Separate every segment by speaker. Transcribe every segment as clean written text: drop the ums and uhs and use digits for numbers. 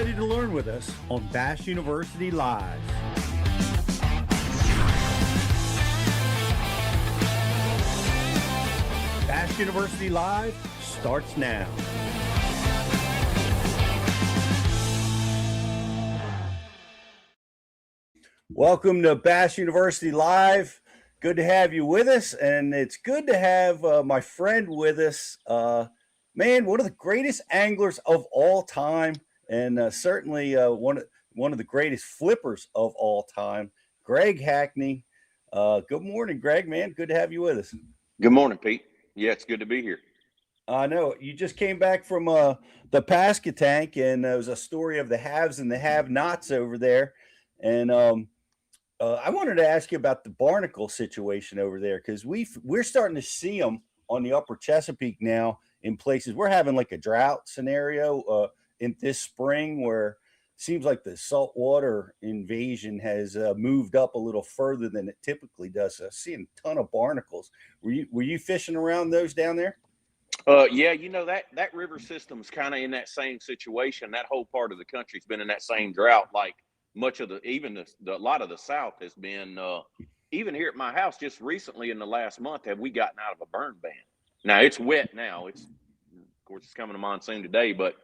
Speaker 1: ready to learn with us on Bass University Live. Bass University Live starts now. Welcome to Bass University Live. Good to have you with us, and it's good to have my friend with us. Man, one of the greatest anglers of all time, and certainly one of the greatest flippers of all time, Greg Hackney. Good morning, Greg. Man, good to have you with us.
Speaker 2: Good morning, Pete. Yeah, it's good to be here.
Speaker 1: I know you just came back from the Pascatank, and there was a story of the haves and the have-nots over there, and I wanted to ask you about the barnacle situation over there because we're starting to see them on the upper Chesapeake now in places. We're having like a drought scenario in this spring where it seems like the saltwater invasion has moved up a little further than it typically does. So I'm seeing a ton of barnacles. Were you fishing around those down there?
Speaker 2: Yeah, that river system's kind of in that same situation. That whole part of the country's been in that same drought. Like much of a lot of the South has been. Even here at my house, just recently in the last month, have we gotten out of a burn ban? Now it's wet now. Of course, it's coming to monsoon today, but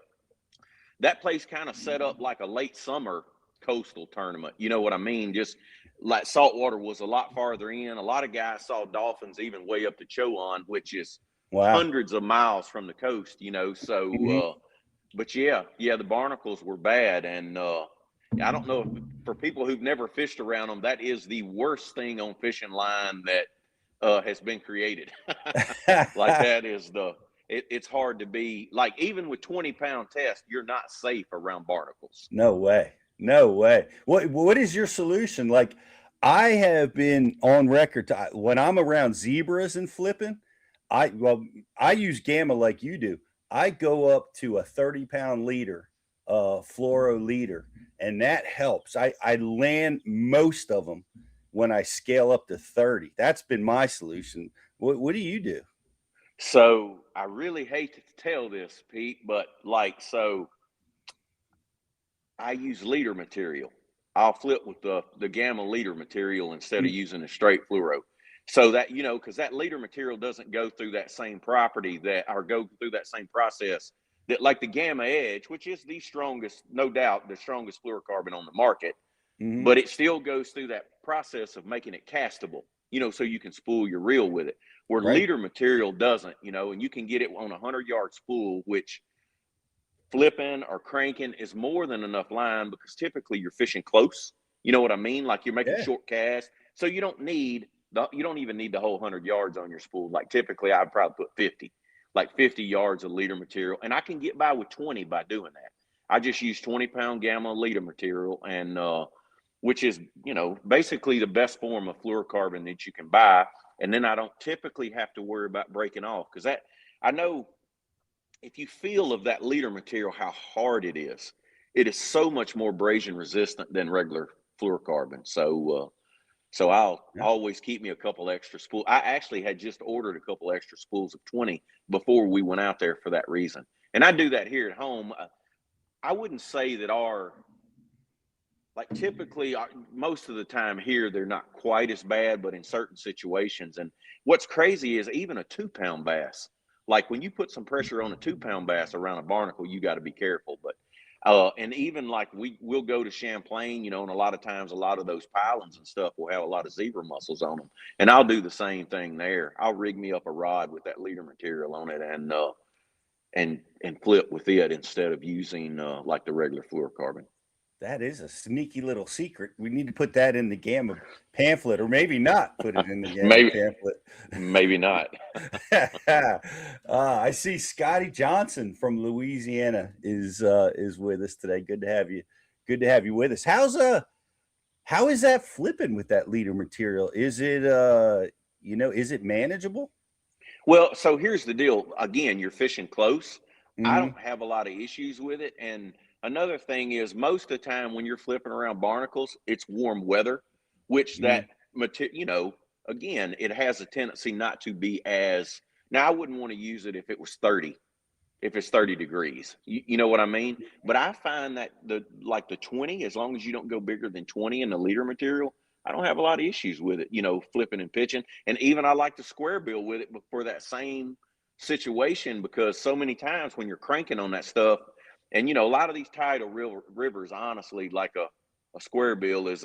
Speaker 2: that place kind of set up like a late summer coastal tournament. You know what I mean? Just like saltwater was a lot farther in. A lot of guys saw dolphins even way up to Chowan, which is hundreds of miles from the coast. So but yeah, the barnacles were bad, and I don't know if for people who've never fished around them, that is the worst thing on fishing line that has been created. Like that is it's hard to be like, even with 20-pound test, you're not safe around barnacles.
Speaker 1: No way. What is your solution? Like, I have been on record when I'm around zebras and flipping, I use gamma like you do. I go up to a 30-pound leader, fluoro leader, and that helps. I land most of them when I scale up to 30. That's been my solution. What do you do?
Speaker 2: So I really hate to tell this, Pete, but so I use leader material. I'll flip with the gamma leader material instead of using a straight fluoro. So that, because that leader material doesn't go through that same property go through that same process that like the Gamma Edge, which is the strongest, no doubt, the strongest fluorocarbon on the market, but it still goes through that process of making it castable, so you can spool your reel with it, where leader material doesn't, and you can get it on a 100-yard spool, which flipping or cranking is more than enough line because typically you're fishing close. You know what I mean? Like you're making short casts. So you don't even need the whole 100 yards on your spool. Like typically I'd probably put 50 yards of leader material, and I can get by with 20 by doing that. I just use 20-pound gamma leader material, and which is, basically the best form of fluorocarbon that you can buy. And then I don't typically have to worry about breaking off, because I know if you feel of that leader material, how hard it is so much more abrasion resistant than regular fluorocarbon. So I'll always keep me a couple extra spools. I actually had just ordered a couple extra spools of 20 before we went out there for that reason. And I do that here at home. I wouldn't say that typically most of the time here, they're not quite as bad, but in certain situations. And what's crazy is even a 2-pound bass, like when you put some pressure on a 2-pound bass around a barnacle, you got to be careful. But and even like we'll go to Champlain, and a lot of times, a lot of those pilings and stuff will have a lot of zebra mussels on them. And I'll do the same thing there. I'll rig me up a rod with that leader material on it and flip with it instead of using like the regular fluorocarbon.
Speaker 1: That is a sneaky little secret. We need to put that in the Gamma pamphlet, or maybe not put it in the Gamma pamphlet.
Speaker 2: Maybe not.
Speaker 1: I see Scotty Johnson from Louisiana is with us today. Good to have you. Good to have you with us. How is that flipping with that leader material? Is it is it manageable?
Speaker 2: Well, so here's the deal. Again, you're fishing close. I don't have a lot of issues with it, and another thing is most of the time when you're flipping around barnacles, it's warm weather, which that material, again, it has a tendency not to be as. Now, I wouldn't want to use it if it was 30, if it's 30 degrees. You know what I mean? But I find that the 20, as long as you don't go bigger than 20 in the leader material, I don't have a lot of issues with it, flipping and pitching. And even I like the square bill with it for that same situation, because so many times when you're cranking on that stuff, and a lot of these tidal rivers, honestly, like a square bill is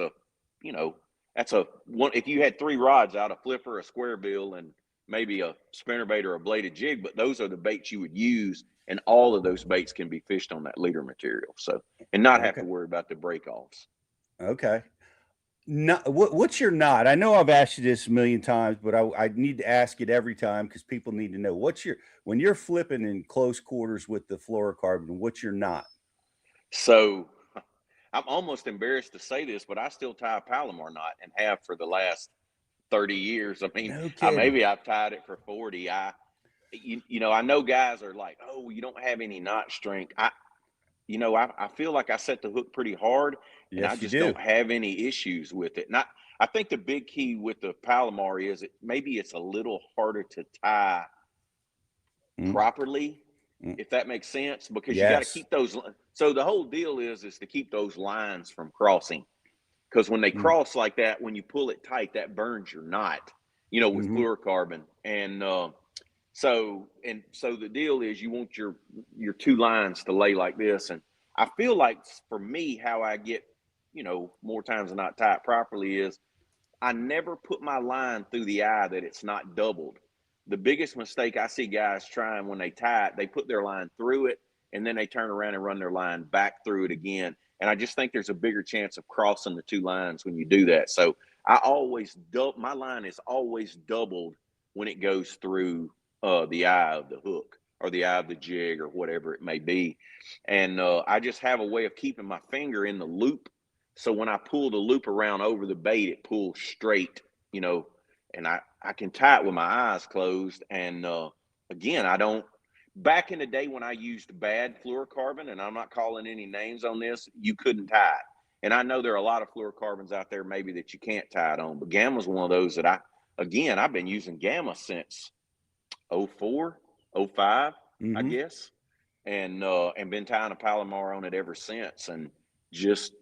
Speaker 2: that's a one. If you had 3 rods out, a flipper, a square bill, and maybe a spinnerbait or a bladed jig, but those are the baits you would use, and all of those baits can be fished on that leader material. So, and not have
Speaker 1: Okay.
Speaker 2: to worry about the break offs.
Speaker 1: Okay. What's your knot? I know I've asked you this a million times, but I need to ask it every time because people need to know. When you're flipping in close quarters with the fluorocarbon, what's your knot?
Speaker 2: So I'm almost embarrassed to say this, but I still tie a Palomar knot and have for the last 30 years. I mean,
Speaker 1: No kidding.
Speaker 2: maybe I've tied it for 40. I know guys are like, oh, you don't have any knot strength. I feel like I set the hook pretty hard, and I
Speaker 1: Yes, you
Speaker 2: just
Speaker 1: do.
Speaker 2: don't have any issues with it. And I think the big key with the Palomar is maybe it's a little harder to tie properly, if that makes sense, because you got to
Speaker 1: Yes.
Speaker 2: keep those. So the whole deal is to keep those lines from crossing, because when they cross like that, when you pull it tight, that burns your knot, with fluorocarbon. And so the deal is you want your 2 lines to lay like this. And I feel like for me, how I get, more times than not tie it properly is I never put my line through the eye that it's not doubled. The biggest mistake I see guys trying when they tie it, they put their line through it and then they turn around and run their line back through it again. And I just think there's a bigger chance of crossing the 2 lines when you do that. So my line is always doubled when it goes through the eye of the hook or the eye of the jig or whatever it may be. And I just have a way of keeping my finger in the loop. So when I pull the loop around over the bait, it pulls straight, and I can tie it with my eyes closed. And again, back in the day when I used bad fluorocarbon, and I'm not calling any names on this, you couldn't tie it. And I know there are a lot of fluorocarbons out there maybe that you can't tie it on, but Gamma's one of those that I've been using Gamma since 04, 05, I guess. And been tying a Palomar on it ever since, and just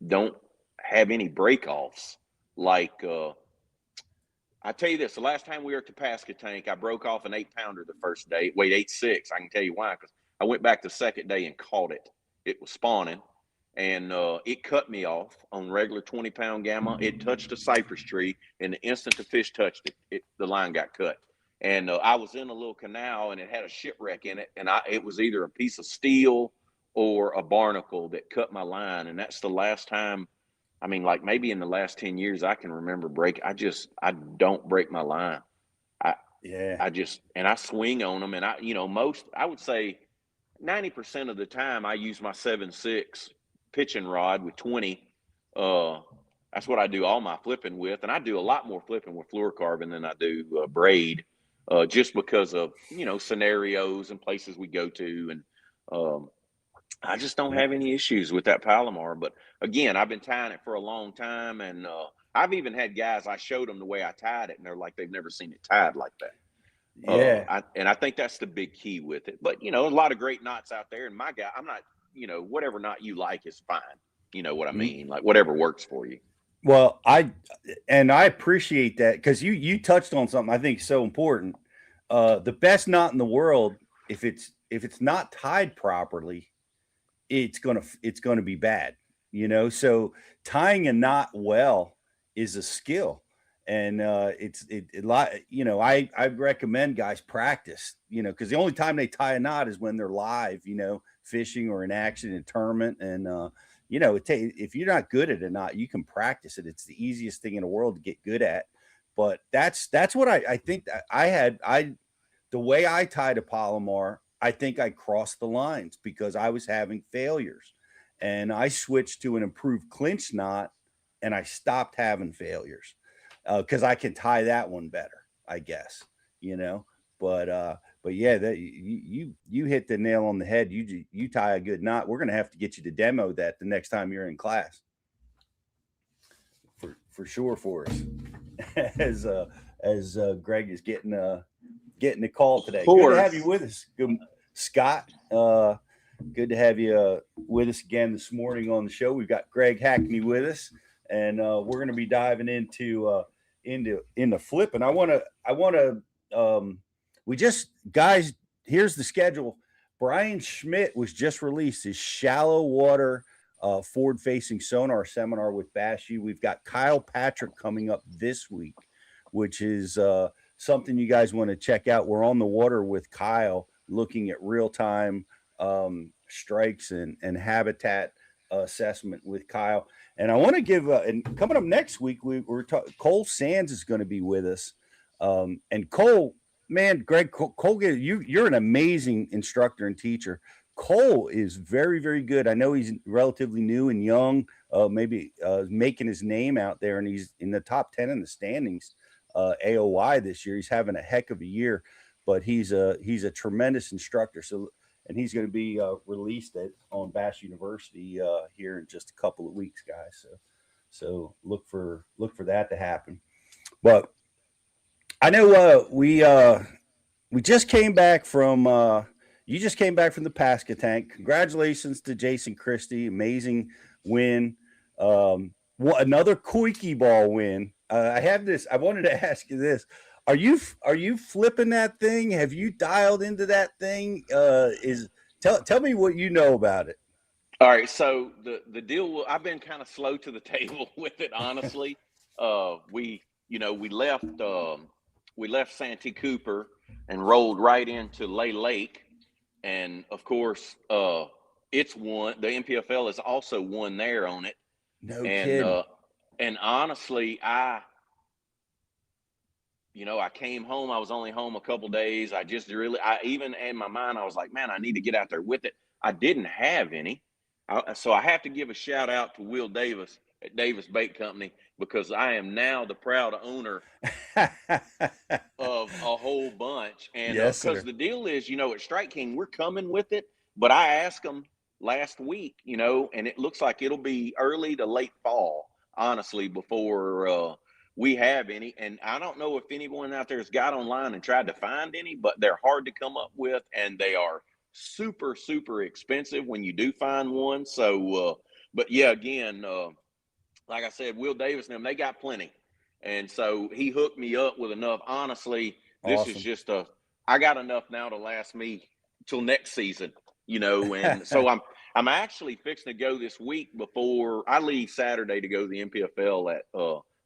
Speaker 2: don't have any break offs. Like I tell you this, the last time we were at the Pasca tank, I broke off an 8-pounder the first day. It weighed 8.6. I can tell you why, because I went back the second day and caught it. It was spawning, and it cut me off on regular 20-pound Gamma. It touched a cypress tree, and the instant the fish touched it, the line got cut. And I was in a little canal, and it had a shipwreck in it, and it was either a piece of steel or a barnacle that cut my line. And that's the last time. I mean, like maybe in the last 10 years, I can remember break. I don't break my line. I swing on them. And I would say 90% of the time I use my 7.6 pitching rod with 20. That's what I do all my flipping with. And I do a lot more flipping with fluorocarbon than I do braid, just because of, scenarios and places we go to. And I just don't have any issues with that Palomar. But again, I've been tying it for a long time, and I've even had guys, I showed them the way I tied it, and they're like, they've never seen it tied like that.
Speaker 1: Yeah.
Speaker 2: I think that's the big key with it. But, there's a lot of great knots out there, and my guy, I'm not, whatever knot you like is fine. You know what I mean? Like whatever works for you.
Speaker 1: Well, I appreciate that because you touched on something I think is so important. The best knot in the world, if it's not tied properly, it's gonna be bad. So tying a knot well is a skill, and it's a lot. I recommend guys practice. Because the only time they tie a knot is when they're live. Fishing or in action in a tournament, and if you're not good at a knot, you can practice it. It's the easiest thing in the world to get good at. But that's what I think that the way I tied a Palomar, I think I crossed the lines because I was having failures, and I switched to an improved clinch knot, and I stopped having failures because I can tie that one better, I guess. But yeah, that you hit the nail on the head. You tie a good knot. We're gonna have to get you to demo that the next time you're in class, for sure for us. as Greg is getting the call today. Good to have you with us. Good. Scott, good to have you with us again this morning on the show. We've got Greg Hackney with us, and we're going to be diving into flip. And we just guys, here's the schedule. Brian Schmidt was just released his shallow water forward facing sonar seminar with Bass U. We've got Kyle Patrick coming up this week, which is something you guys want to check out. We're on the water with Kyle, looking at real time strikes and habitat assessment with Kyle. And I want to give and coming up next week, Cole Sands is going to be with us. And Cole, man, Greg, Cole, you're an amazing instructor and teacher. Cole is very, very good. I know he's relatively new and young, maybe making his name out there, and he's in the top 10 in the standings AOY this year. He's having a heck of a year, but he's a tremendous instructor. So, and he's going to be released on Bass University here in just a couple of weeks, guys. So look for that to happen. But I know we just came back from you just came back from the Pasca Tank. Congratulations to Jason Christie, amazing win. Another Koike ball win. I wanted to ask you this: Are you flipping that thing? Have you dialed into that thing? Tell me what you know about it.
Speaker 2: All right, so the deal. I've been kind of slow to the table with it, honestly. We left Santee Cooper and rolled right into Lay Lake, and of course, it's won. The NPFL has also won there on it.
Speaker 1: No kidding.
Speaker 2: And honestly, I came home. I was only home a couple days. I even in my mind, I was like, man, I need to get out there with it. I didn't have any. So I have to give a shout out to Will Davis at Davis Bait Company, because I am now the proud owner of a whole bunch. And
Speaker 1: yes,
Speaker 2: because the deal is, at Strike King, we're coming with it. But I asked them last week, and it looks like it'll be early to late fall, honestly, before we have any. And I don't know if anyone out there has got online and tried to find any, but they're hard to come up with, and they are super, super expensive when you do find one. So, but yeah, again, like I said, Will Davis and them, they got plenty. And so he hooked me up with enough. Honestly, this
Speaker 1: awesome.
Speaker 2: is just I got enough now to last me till next season, and so I'm actually fixing to go this week before I leave Saturday to go to the NPFL at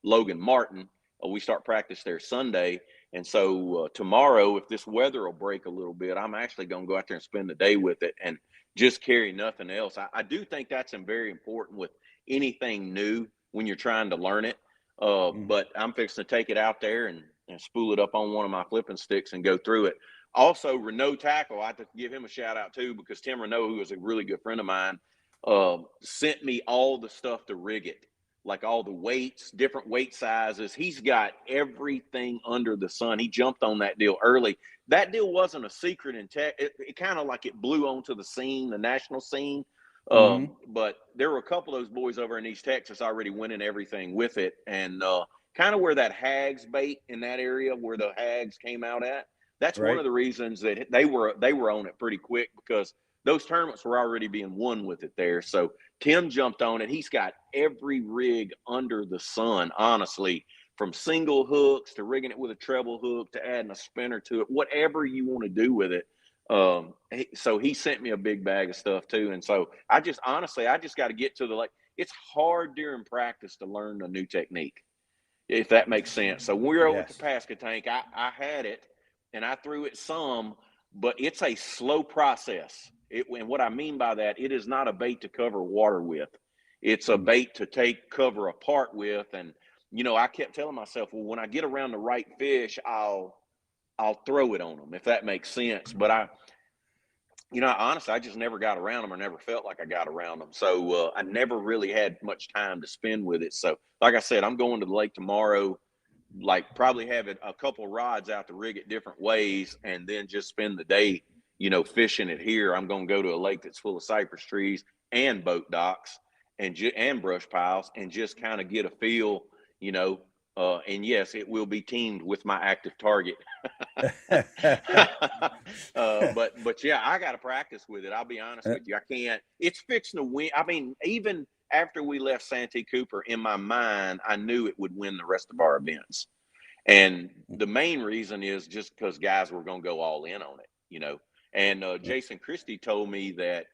Speaker 2: Logan Martin. We start practice there Sunday. And so tomorrow, if this weather will break a little bit, I'm actually going to go out there and spend the day with it and just carry nothing else. I do think that's very important with anything new when you're trying to learn it. But I'm fixing to take it out there and spool it up on one of my flipping sticks and go through it. Also, Renault Tackle, I have to give him a shout out too, because Tim Renault, who is a really good friend of mine, sent me all the stuff to rig it, like all the weights, different weight sizes. He's got everything under the sun. He jumped on that deal early. That deal wasn't a secret in tech. It kind of like it blew onto the scene, the national scene. But there were a couple of those boys over in East Texas already winning everything with it. And kind of where that Hags bait in that area where the Hags came out at, that's right. One of the reasons that they were on it pretty quick, because those tournaments were already being won with it there. So Tim jumped on it. He's got every rig under the sun, honestly, from single hooks to rigging it with a treble hook to adding a spinner to it, whatever you want to do with it. So he sent me a big bag of stuff too. And so I just got to get to the lake. It's hard during practice to learn a new technique, if that makes sense. So when we were over at the Pasca Tank, I had it and I threw it some, but it's a slow process. And what I mean by that, it is not a bait to cover water with. It's a bait to take cover apart with. And, I kept telling myself, well, when I get around the right fish, I'll throw it on them, if that makes sense. But honestly, I just never got around them, or never felt like I got around them. So I never really had much time to spend with it. So like I said, I'm going to the lake tomorrow, like probably have a couple rods out to rig it different ways, and then just spend the day, fishing it here. I'm going to go to a lake that's full of cypress trees and boat docks and brush piles, and just kind of get a feel, And yes, it will be teamed with my active target. But yeah, I got to practice with it. I'll be honest with you. I can't. It's fixing to win. I mean, even after we left Santee Cooper, in my mind, I knew it would win the rest of our events. And the main reason is just because guys were going to go all in on it, you know. And Jason Christie told me that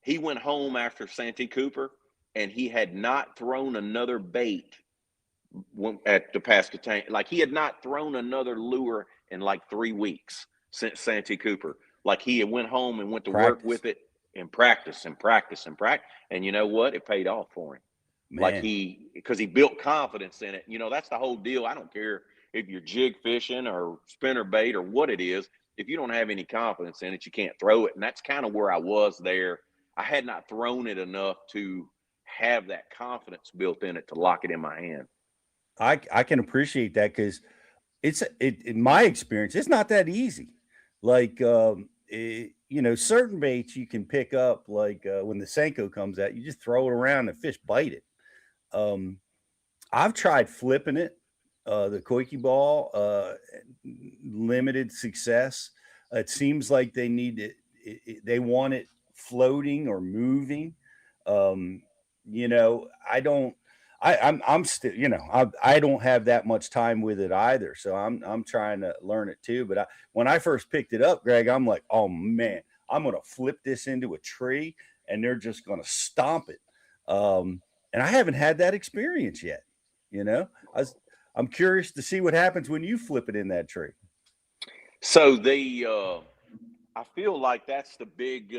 Speaker 2: he went home after Santee Cooper and he had not thrown another bait at the Pasquotank. Like he had not thrown another lure in like 3 weeks since Santee Cooper. Like he had went home and went to work with it and practice and practice and practice. And you know what? It paid off for him.
Speaker 1: Man.
Speaker 2: Like because he built confidence in it. You know, that's the whole deal. I don't care if you're jig fishing or spinner bait or what it is. If you don't have any confidence in it, you can't throw it. And that's kind of where I was there. I had not thrown it enough to have that confidence built in it to lock it in my hand.
Speaker 1: I can appreciate that because in my experience, it's not that easy. Like, you know, certain baits you can pick up, like when the Senko comes out, you just throw it around and fish bite it. I've tried flipping it, the Koiki ball, limited success. It seems like they need it, they want it floating or moving. You know, I'm still, you know, I don't have that much time with it either. So I'm trying to learn it too. But when I first picked it up, Greg, I'm like, oh man, I'm going to flip this into a tree and they're just going to stomp it. And I haven't had that experience yet. You know, I'm curious to see what happens when you flip it in that tree.
Speaker 2: So I feel like that's the big,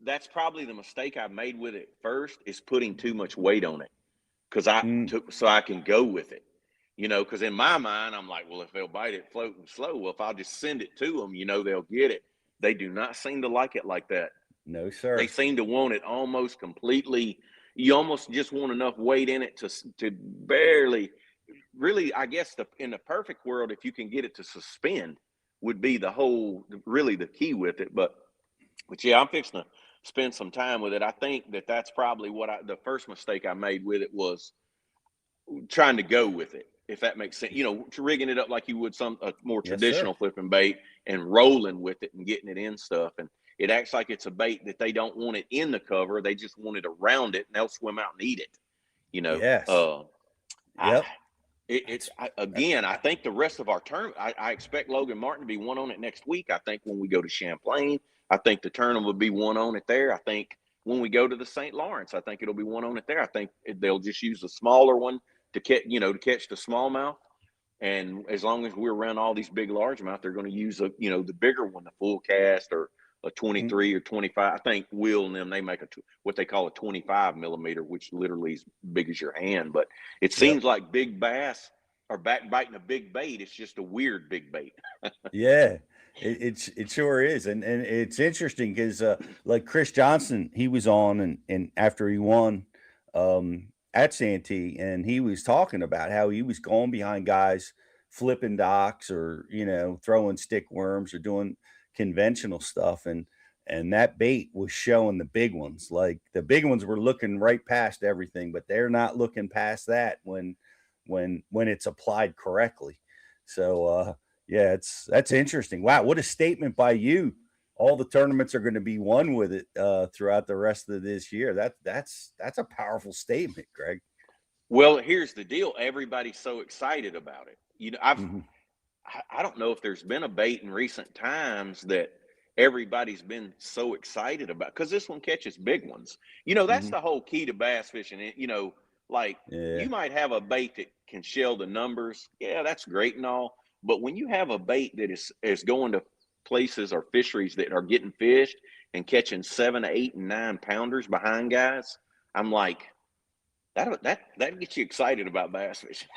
Speaker 2: that's probably the mistake I made with it first is putting too much weight on it. Because so I can go with it, you know, because in my mind, I'm like, well, if they'll bite it floating slow, well, if I'll just send it to them, you know, they'll get it. They do not seem to like it like that.
Speaker 1: No, sir.
Speaker 2: They seem to want it almost completely. You almost just want enough weight in it to barely, really, I guess in the perfect world, if you can get it to suspend would be really the key with it. But yeah, I'm fixing to spend some time with it. I think that's probably the first mistake I made with it was trying to go with it, if that makes sense. You know, rigging it up like you would a more traditional flipping bait and rolling with it and getting it in stuff. And it acts like it's a bait that they don't want it in the cover. They just want it around it and they'll swim out and eat it. You know,
Speaker 1: yes.
Speaker 2: Yep. I think the rest of our term, I expect Logan Martin to be one on it next week. I think when we go to Champlain, I think the tournament will be one on it there. I think when we go to the St. Lawrence, I think it'll be one on it there. I think they'll just use the smaller one to catch the smallmouth. And as long as we're around all these big largemouth, they're going to use the bigger one, the full cast or a 23 or 25. I think Will and them, they make what they call a 25 millimeter, which literally is big as your hand. But it seems like big bass are biting a big bait. It's just a weird big bait.
Speaker 1: Yeah. It sure is, and it's interesting because like Chris Johnson, he was on and after he won at Santee, and he was talking about how he was going behind guys flipping docks or throwing stick worms or doing conventional stuff, and that bait was showing the big ones. Like the big ones were looking right past everything, but they're not looking past that when it's applied correctly. So yeah, that's interesting. Wow, what a statement by you. All the tournaments are going to be won with it throughout the rest of this year. That's a powerful statement, Greg.
Speaker 2: Well, here's the deal. Everybody's so excited about it. You know, I don't know if there's been a bait in recent times that everybody's been so excited about, because this one catches big ones. You know, that's the whole key to bass fishing. You know, like you might have a bait that can shell the numbers. Yeah, that's great and all. But when you have a bait that is going to places or fisheries that are getting fished and catching 7, 8, and 9 pounders behind guys, I'm like, that gets you excited about bass fishing.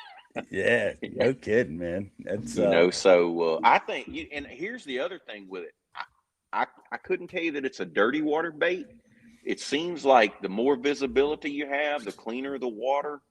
Speaker 1: Yeah, no kidding, man. That's
Speaker 2: So I think, and here's the other thing with it. I couldn't tell you that it's a dirty water bait. It seems like the more visibility you have, the cleaner the water.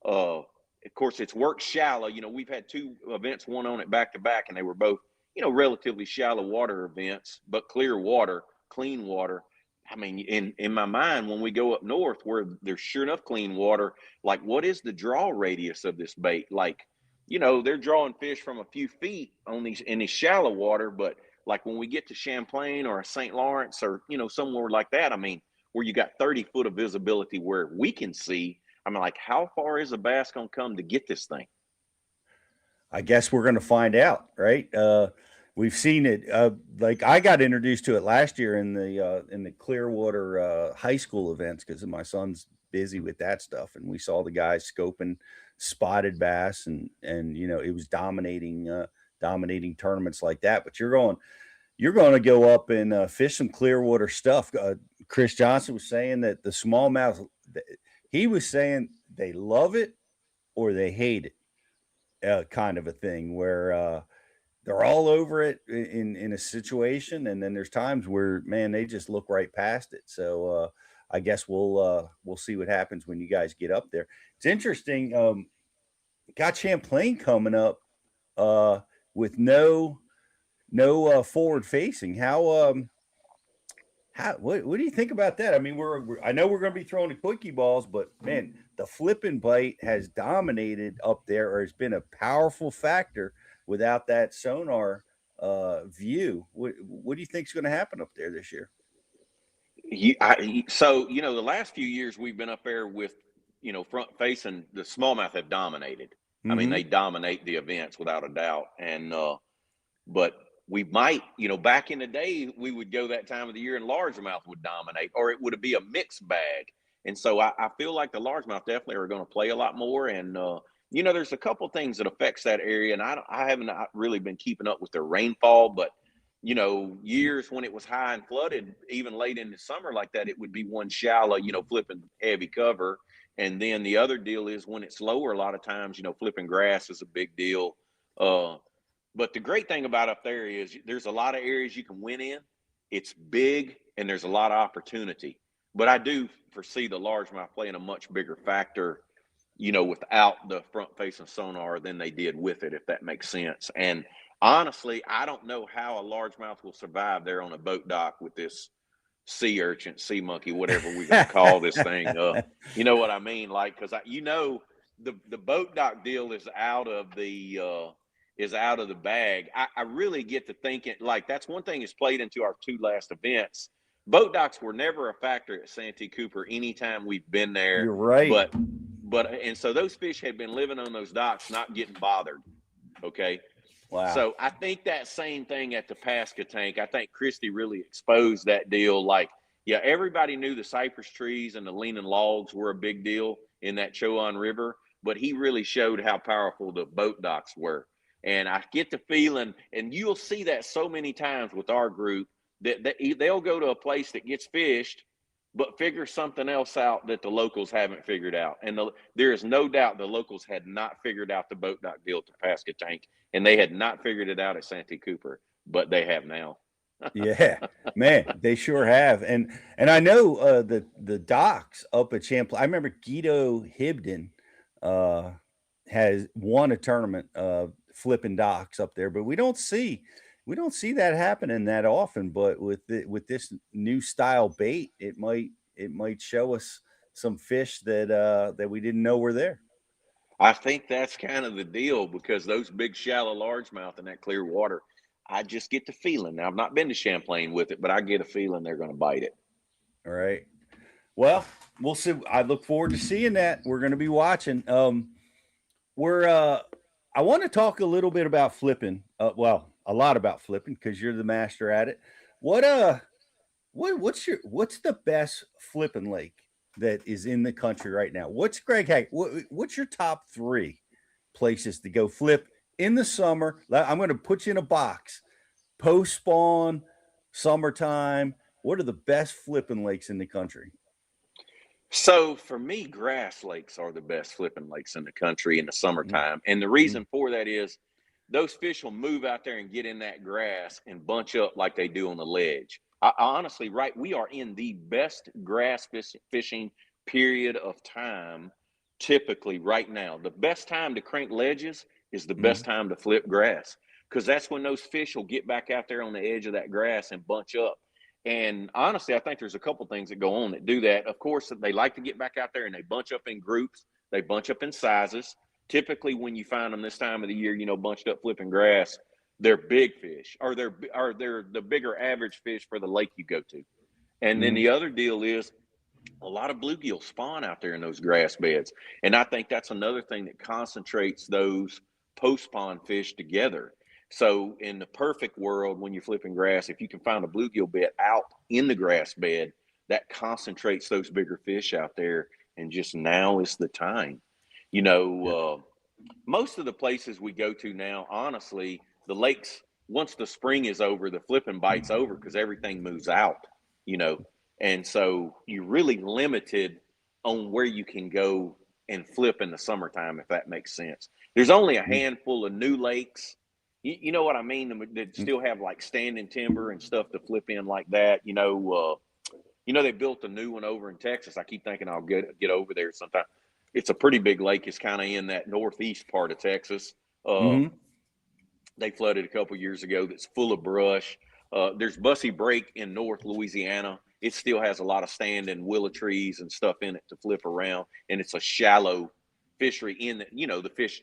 Speaker 2: Of course, it's worked shallow. You know, we've had 2 events, one on it back to back, and they were both, relatively shallow water events, but clear water, clean water. I mean, in my mind, when we go up north where there's sure enough clean water, like what is the draw radius of this bait? Like, they're drawing fish from a few feet on these in these shallow water, but like when we get to Champlain or St. Lawrence or somewhere like that, I mean, where you got 30 foot of visibility where we can see, I mean, like how far is a bass gonna come to get this thing?
Speaker 1: I guess we're going to find out, right? We've seen it. Like I got introduced to it last year in the Clearwater high school events because my son's busy with that stuff, and we saw the guys scoping spotted bass, and it was dominating tournaments like that. But you're going to go up and fish some Clearwater stuff. Chris Johnson was saying that the smallmouth, he was saying they love it or they hate it. Kind of a thing where they're all over it in a situation, and then there's times where man they just look right past it. So I guess we'll see what happens when you guys get up there. It's interesting. Got Champlain coming up with no forward facing. What do you think about that? I mean, I know we're going to be throwing the quickie balls, but man, the flipping bite has dominated up there, or has been a powerful factor without that sonar view. What do you think is going to happen up there this year?
Speaker 2: So the last few years we've been up there with front facing, the smallmouth have dominated. I mean, they dominate the events without a doubt, and but we might, back in the day, we would go that time of the year and largemouth would dominate, or it would be a mixed bag. And so I feel like the largemouth definitely are going to play a lot more. And, there's a couple things that affects that area. And I haven't really been keeping up with the rainfall, but, years when it was high and flooded, even late in the summer like that, it would be one shallow, flipping heavy cover. And then the other deal is when it's lower, a lot of times, flipping grass is a big deal. But the great thing about up there is there's a lot of areas you can win in. It's big and there's a lot of opportunity. But I do foresee the largemouth playing a much bigger factor, without the front facing sonar than they did with it, if that makes sense. And honestly, I don't know how a largemouth will survive there on a boat dock with this sea urchin, sea monkey, whatever we're going to call this thing. You know what I mean? Like, because the boat dock deal is out of the bag. I really get to thinking, like, that's one thing that's played into our two last events. Boat docks were never a factor at Santee Cooper anytime we've been there.
Speaker 1: You're right.
Speaker 2: And so those fish had been living on those docks, not getting bothered. Okay.
Speaker 1: Wow.
Speaker 2: So I think that same thing at the Pasca tank. I think Christy really exposed that deal. Like, yeah, everybody knew the cypress trees and the leaning logs were a big deal in that Chowan River, but he really showed how powerful the boat docks were. And I get the feeling, and you'll see that so many times with our group, that they'll go to a place that gets fished, but figure something else out that the locals haven't figured out. And there is no doubt the locals had not figured out the boat dock deal to Pasca tank, and they had not figured it out at Santee Cooper, but they have now.
Speaker 1: Yeah, man, they sure have. And I know the docks up at Champlain. I remember Guido Hibden has won a tournament flipping docks up there, but we don't see that happening that often. But with this new style bait, it might show us some fish that we didn't know were there.
Speaker 2: I think that's kind of the deal, because those big shallow largemouth in that clear water, I just get the feeling. Now, I've not been to Champlain with it, but I get a feeling they're going to bite it.
Speaker 1: All right. Well, we'll see. I look forward to seeing that. We're going to be watching. I want to talk a little bit about flipping. Well, a lot about flipping because you're the master at it. What's the best flipping lake that is in the country right now? What's Greg Hackney? What's your top 3 places to go flip in the summer? I'm going to put you in a box. Post spawn, summertime. What are the best flipping lakes in the country?
Speaker 2: So for me, grass lakes are the best flipping lakes in the country in the summertime. And the reason for that is those fish will move out there and get in that grass and bunch up like they do on the ledge. Honestly, right, we are in the best grass fishing period of time, typically right now. The best time to crank ledges is the best time to flip grass, because that's when those fish will get back out there on the edge of that grass and bunch up. And honestly, I think there's a couple things that go on that do that. Of course, they like to get back out there and they bunch up in groups. They bunch up in sizes. Typically, when you find them this time of the year, bunched up flipping grass, they're big fish, or they're the bigger average fish for the lake you go to. And then
Speaker 1: Mm-hmm.
Speaker 2: the other deal is a lot of bluegill spawn out there in those grass beds. And I think that's another thing that concentrates those post pond fish together. So in the perfect world, when you're flipping grass, if you can find a bluegill bed out in the grass bed, that concentrates those bigger fish out there. And just now is the time.
Speaker 1: Yeah.
Speaker 2: Most of the places we go to now, honestly, the lakes, once the spring is over, the flipping bite's over because everything moves out, you know. And so you're really limited on where you can go and flip in the summertime, if that makes sense. There's only a handful of new lakes, you know what I mean, that still have like standing timber and stuff to flip in like that. They built a new one over in Texas. I keep thinking I'll get over there sometime. It's a pretty big lake. It's kind of in that northeast part of Texas.
Speaker 1: Mm-hmm.
Speaker 2: They flooded a couple years ago. That's full of brush. There's Bussy Break in North Louisiana. It still has a lot of standing willow trees and stuff in it to flip around, and it's a shallow fishery. In that, the fish,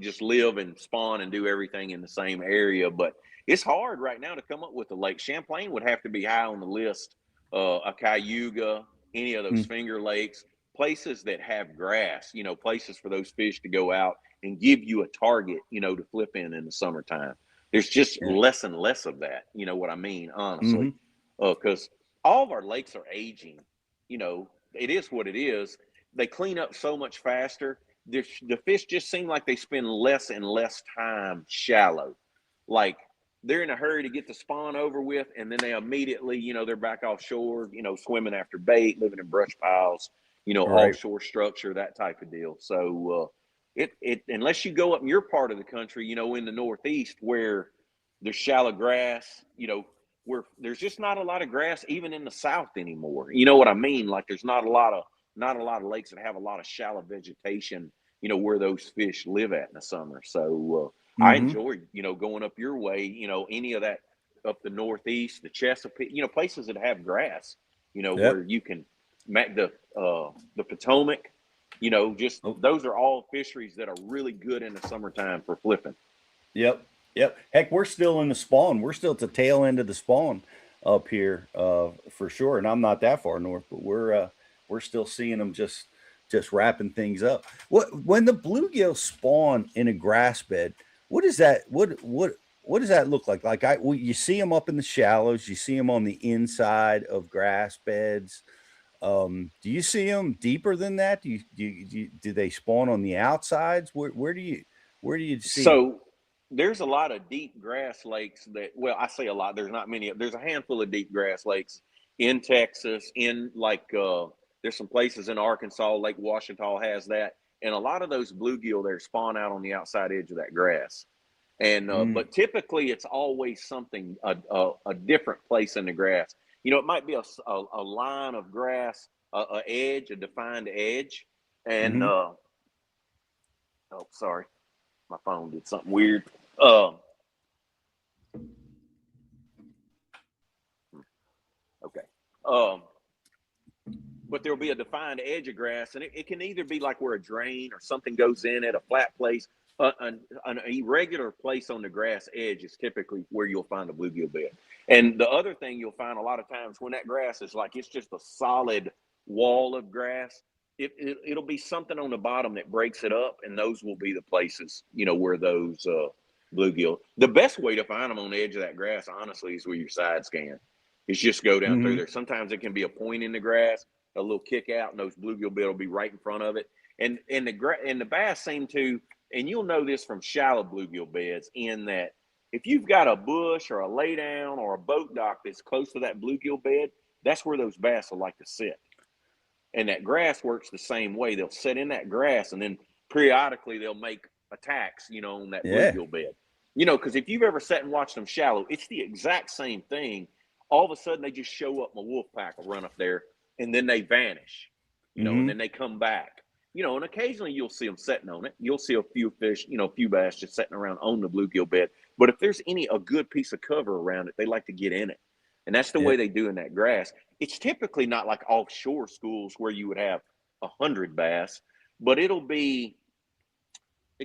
Speaker 2: just live and spawn and do everything in the same area. But it's hard right now to come up with a lake. Champlain would have to be high on the list. A Cayuga, any of those Finger Lakes, places that have grass. Places for those fish to go out and give you a target, to flip in the summertime. There's just
Speaker 1: Yeah.
Speaker 2: less and less of that. You know what I mean?
Speaker 1: Mm-hmm.
Speaker 2: Honestly, because all of our lakes are aging. It is what it is. They clean up so much faster. The fish just seem like they spend less and less time shallow. Like they're in a hurry to get the spawn over with, and then they immediately, they're back offshore, swimming after bait, living in brush piles,
Speaker 1: Right.
Speaker 2: offshore structure, that type of deal. So it unless you go up in your part of the country, in the Northeast where there's shallow grass, where there's just not a lot of grass even in the South anymore. You know what I mean? Like there's not a lot of lakes that have a lot of shallow vegetation, where those fish live at in the summer. So I
Speaker 1: Mm-hmm.
Speaker 2: enjoy, going up your way, any of that up the Northeast, the Chesapeake, places that have grass,
Speaker 1: Yep.
Speaker 2: where you can the Potomac, just
Speaker 1: Oh,
Speaker 2: those are all fisheries that are really good in the summertime for flipping.
Speaker 1: yep. Yep. Heck, we're still in the spawn. We're still at the tail end of the spawn up here, for sure. And I'm not that far north, but we're still seeing them just wrapping things up. What when the bluegill spawn in a grass bed? What is that? What does that look like? You see them up in the shallows. You see them on the inside of grass beds. Do you see them deeper than that? Do they spawn on the outsides? Where do you see them?
Speaker 2: So there's a lot of deep grass lakes that, well, I say a lot, there's not many. There's a handful of deep grass lakes in Texas, in there's some places in Arkansas, Lake Washita has that. And a lot of those bluegill there spawn out on the outside edge of that grass. And
Speaker 1: Mm,
Speaker 2: but typically it's always something a different place in the grass. It might be a line of grass, a edge, a defined edge. And
Speaker 1: mm-hmm.
Speaker 2: oh, sorry, my phone did something weird. Um, okay. Um, but there'll be a defined edge of grass, and it can either be like where a drain or something goes in at a flat place. An irregular place on the grass edge is typically where you'll find a bluegill bed. And the other thing you'll find a lot of times when that grass is like it's just a solid wall of grass, it'll be something on the bottom that breaks it up, and those will be the places where those bluegill. The best way to find them on the edge of that grass, honestly, is with your side scan. Is just go down through
Speaker 1: Mm-hmm.
Speaker 2: there. Sometimes it can be a point in the grass, a little kick out, and those bluegill bed will be right in front of it. And the bass seem to, and you'll know this from shallow bluegill beds, in that if you've got a bush or a lay down or a boat dock that's close to that bluegill bed, that's where those bass will like to sit. And that grass works the same way. They'll sit in that grass, and then periodically they'll make attacks, on that
Speaker 1: Yeah.
Speaker 2: bluegill bed. Because if you've ever sat and watched them shallow, it's the exact same thing. All of a sudden, they just show up, and a wolf pack will run up there, and then they vanish, and
Speaker 1: Mm-hmm.
Speaker 2: then they come back. And occasionally you'll see them sitting on it. You'll see a few fish, a few bass just sitting around on the bluegill bed. But if there's a good piece of cover around it, they like to get in it. And that's the
Speaker 1: Yeah.
Speaker 2: way they do in that grass. It's typically not like offshore schools where you would have 100 bass, but it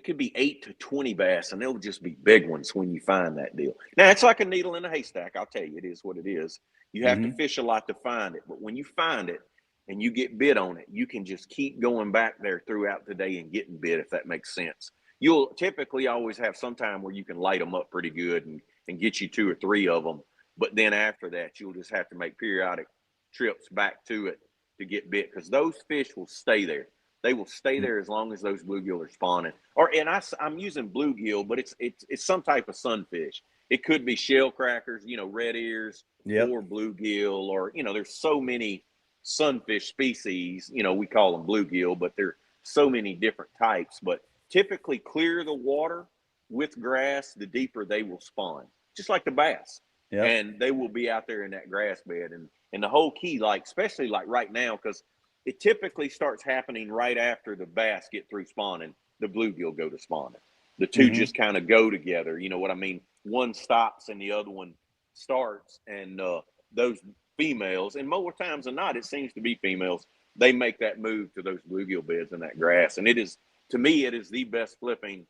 Speaker 2: could be 8 to 20 bass, and they'll just be big ones when you find that deal. Now, it's like a needle in a haystack. I'll tell you, it is what it is. You have to
Speaker 1: Hmm.
Speaker 2: fish a lot to find it, but when you find it and you get bit on it, you can just keep going back there throughout the day and getting bit, if that makes sense. You'll typically always have some time where you can light them up pretty good and get you 2 or 3 of them. But then after that, you'll just have to make periodic trips back to it to get bit, because those fish will stay there. They will stay there as long as those bluegill are spawning. I'm using bluegill, but it's some type of sunfish. It could be shell crackers, red ears,
Speaker 1: Yep.
Speaker 2: or bluegill, or there's so many sunfish species. We call them bluegill, but there's so many different types. But typically, clear the water with grass, the deeper they will spawn, just like the bass,
Speaker 1: Yep.
Speaker 2: and they will be out there in that grass bed. And the whole key, like especially like right now, because it typically starts happening right after the bass get through spawning, the bluegill go to spawning. The two
Speaker 1: Hmm.
Speaker 2: just kind of go together. You know what I mean? One stops and the other one starts, and those females, and more times than not, it seems to be females. They make that move to those bluegill beds in that grass, and it is, to me, it is the best flipping,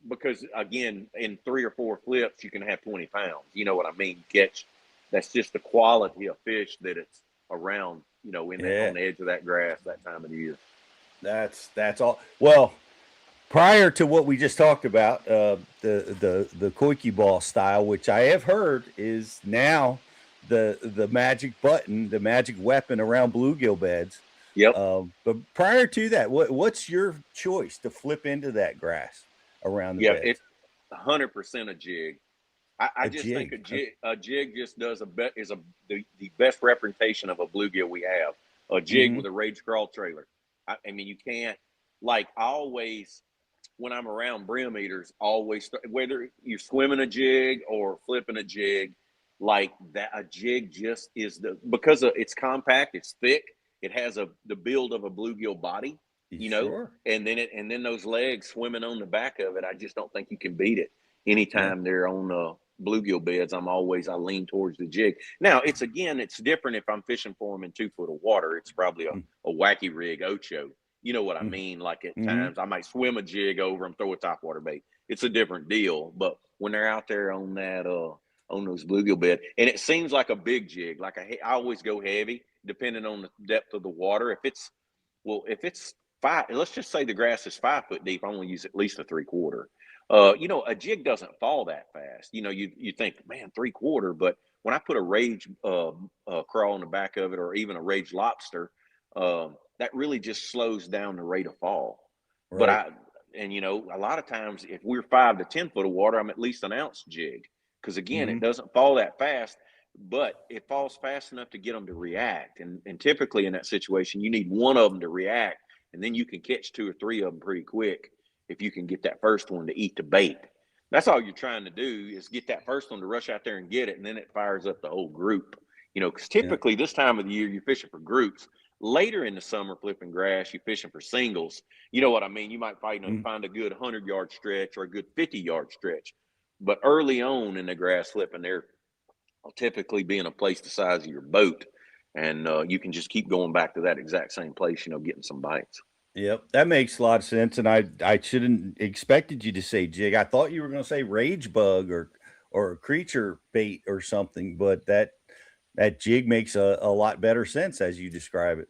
Speaker 2: because again, in 3 or 4 flips, you can have 20 pounds. You know what I mean? Catch. That's just the quality of fish that it's around. In that,
Speaker 1: Yeah.
Speaker 2: on the edge of that grass that time of the year.
Speaker 1: That's all. Well, prior to what we just talked about, the koiki ball style, which I have heard is now the magic button, the magic weapon around bluegill beds.
Speaker 2: Yep.
Speaker 1: But prior to that, what's your choice to flip into that grass around the
Speaker 2: Yeah.
Speaker 1: beds?
Speaker 2: It's 100% a jig. I
Speaker 1: A
Speaker 2: just think
Speaker 1: jig.
Speaker 2: a jig just does the best representation of a bluegill we have. A jig
Speaker 1: Mm-hmm.
Speaker 2: with a rage crawl trailer. I mean, you can't, like, always, when I'm around brim eaters, always, whether you're swimming a jig or flipping a jig, like that, a jig just is because it's compact, it's thick, it has the build of a bluegill body, you know,
Speaker 1: Sure.
Speaker 2: and then those legs swimming on the back of it. I just don't think you can beat it.
Speaker 1: Yeah.
Speaker 2: Anytime they're on bluegill beds, I lean towards the jig. Now, it's different if I'm fishing for them in 2 foot of water. It's probably a wacky rig ocho. You know what I mean? Like, at
Speaker 1: Mm-hmm.
Speaker 2: times I might swim a jig over them, throw a topwater bait. It's a different deal. But when they're out there on that on those bluegill bed, and it seems like a big jig, like I always go heavy depending on the depth of the water. If it's 5, let's just say the grass is 5 foot deep, I'm going to use at least a 3/4. A jig doesn't fall that fast. You think, man, 3/4, but when I put a rage crawl on the back of it, or even a rage lobster, that really just slows down the rate of fall. But
Speaker 1: Right.
Speaker 2: a lot of times, if we're 5 to 10 foot of water, I'm at least an ounce jig, because again,
Speaker 1: Mm-hmm.
Speaker 2: it doesn't fall that fast, but it falls fast enough to get them to react. And typically in that situation, you need one of them to react, and then you can catch 2 or 3 of them pretty quick if you can get that first one to eat the bait. That's all you're trying to do, is get that first one to rush out there and get it, and then it fires up the whole group. Because
Speaker 1: Yeah.
Speaker 2: typically this time of the year, you're fishing for groups. Later in the summer, flipping grass, you're fishing for singles. You know what I mean? You might find a good 100-yard stretch or a good 50-yard stretch. But early on in the grass flipping, they're typically be in a place the size of your boat. And you can just keep going back to that exact same place, getting some bites.
Speaker 1: Yep, that makes a lot of sense, and I shouldn't expected you to say jig. I thought you were going to say rage bug or a creature bait or something, but that jig makes a lot better sense as you describe it.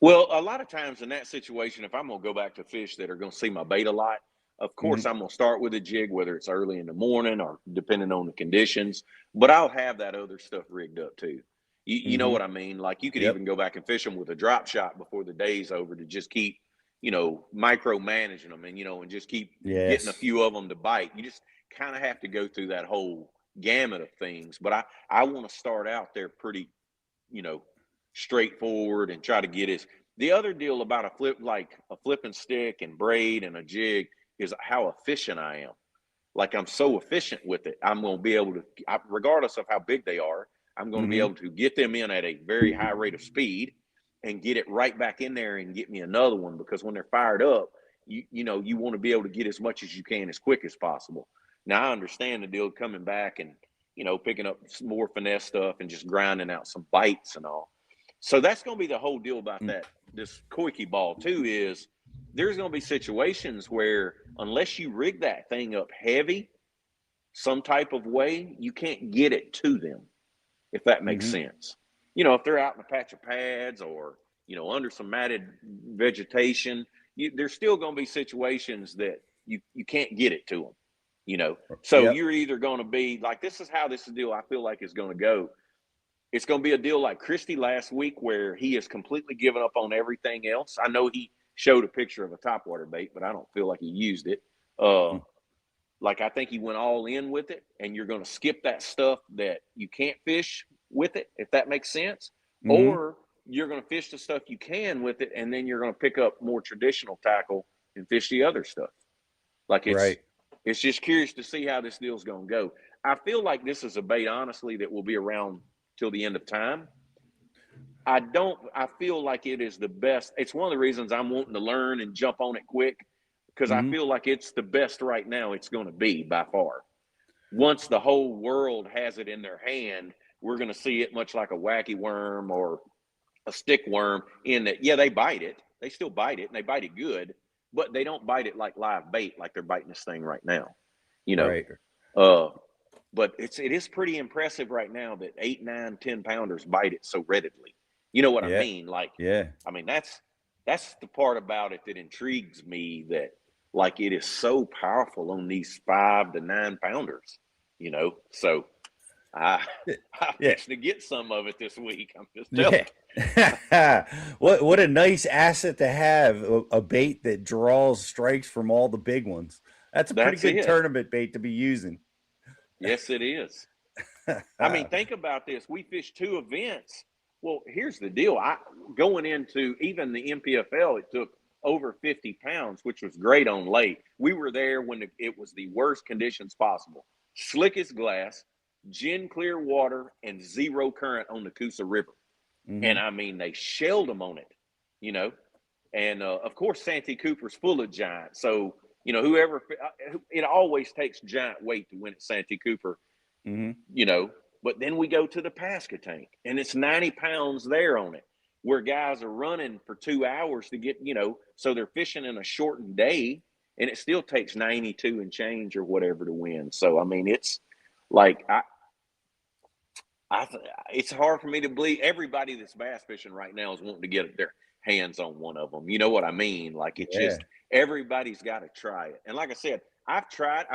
Speaker 2: Well, a lot of times in that situation, if I'm going to go back to fish that are going to see my bait a lot, of course,
Speaker 1: Mhm.
Speaker 2: I'm going to start with a jig, whether it's early in the morning or depending on the conditions. But I'll have that other stuff rigged up too. You know
Speaker 1: Mhm.
Speaker 2: what I mean? Like, you could
Speaker 1: Yep.
Speaker 2: even go back and fish them with a drop shot before the day's over, to just keep, micromanaging them, and just keep getting a
Speaker 1: Yes.
Speaker 2: few of them to bite. You just kind of have to go through that whole gamut of things. But I want to start out there pretty, you know, straightforward, and try to get his. The other deal about a flipping stick and braid and a jig, is how efficient I am. Like, I'm so efficient with it. I'm going to be able to, regardless of how big they are, I'm going to be
Speaker 1: Mhm.
Speaker 2: able to get them in at a very high rate of speed and get it right back in there and get me another one. Because when they're fired up, you want to be able to get as much as you can as quick as possible. Now, I understand the deal coming back and picking up some more finesse stuff and just grinding out some bites and all. So that's going to be the whole deal about that. This Koike ball too is there's going to be situations where unless you rig that thing up heavy, some type of way, you can't get it to them, if that makes sense. If they're out in a patch of pads or, under some matted vegetation, there's still going to be situations that you can't get it to them, So you're either going to be like, this is how this deal I feel like is going to go. It's going to be a deal like Christie last week where he has completely given up on everything else. I know he showed a picture of a topwater bait, but I don't feel like he used it. Like I think he went all in with it, and you're going to skip that stuff that you can't fish with it, if that makes sense. Or you're going to fish the stuff you can with it, and then you're going to pick up more traditional tackle and fish the other stuff. Like it's just curious to see how this deal's going to go. I feel like this is a bait, honestly, that will be around till the end of time. I feel like it is the best. It's one of the reasons I'm wanting to learn and jump on it quick, because I feel like it's the best right now it's going to be by far. Once the whole world has it in their hand, we're going to see it much like a wacky worm or a stick worm in that, they bite it. They still bite it, and they bite it good, but they don't bite it like live bait like they're biting this thing right now, But it is pretty impressive right now that 8, 9, 10 pounders bite it so readily. You know what I mean? Like, I mean, that's the part about it that intrigues me, that like it is so powerful on these 5 to 9 pounders, So I'm fixing to get some of it this week. I'm just telling you.
Speaker 1: What a nice asset to have, a bait that draws strikes from all the big ones. That's a pretty good tournament bait to be using.
Speaker 2: Yes, it is. I mean, think about this. We fished 2 events. Well, here's the deal. Going into even the MPFL, it took over 50 pounds, which was great on lake. We were there when it was the worst conditions possible. Slick as glass, gin clear water, and 0 current on the Coosa River. And I mean, they shelled them on it, And of course, Santee Cooper's full of giants. So, whoever, it always takes giant weight to win at Santee Cooper, But then we go to the Pascatank, and it's 90 pounds there on it, where guys are running for 2 hours to get, so they're fishing in a shortened day, and it still takes 92 and change or whatever to win. So, I mean, it's like, it's hard for me to believe everybody that's bass fishing right now is wanting to get their hands on one of them. You know what I mean? Like, it's just, everybody's got to try it. And like I said, I've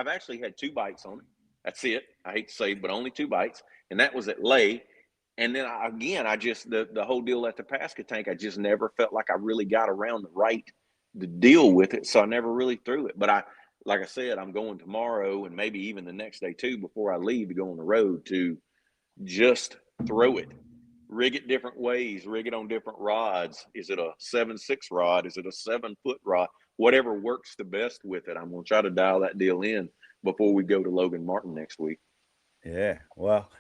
Speaker 2: actually had 2 bites on it. That's it. I hate to say it, but only 2 bites. And that was at lay. And then the whole deal at the Pascatank, I just never felt like I really got around the deal with it. So I never really threw it. But like I said, I'm going tomorrow and maybe even the next day too, before I leave to go on the road, to just throw it, rig it different ways, rig it on different rods. Is it a 7.6 rod? Is it a 7-foot rod? Whatever works the best with it. I'm going to try to dial that deal in before we go to Logan Martin next week.
Speaker 1: Yeah. Well,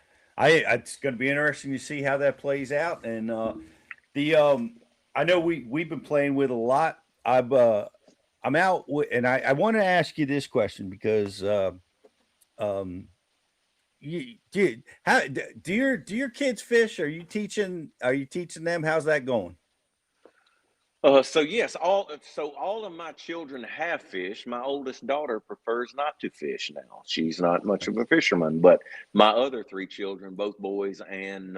Speaker 1: it's going to be interesting to see how that plays out. And I know we've been playing with a lot. I'm out and I want to ask you this question because do your kids fish? Are you teaching them? How's that going?
Speaker 2: So yes, all of my children have fished. My oldest daughter prefers not to fish now. She's not much of a fisherman, but my other 3 children, both boys and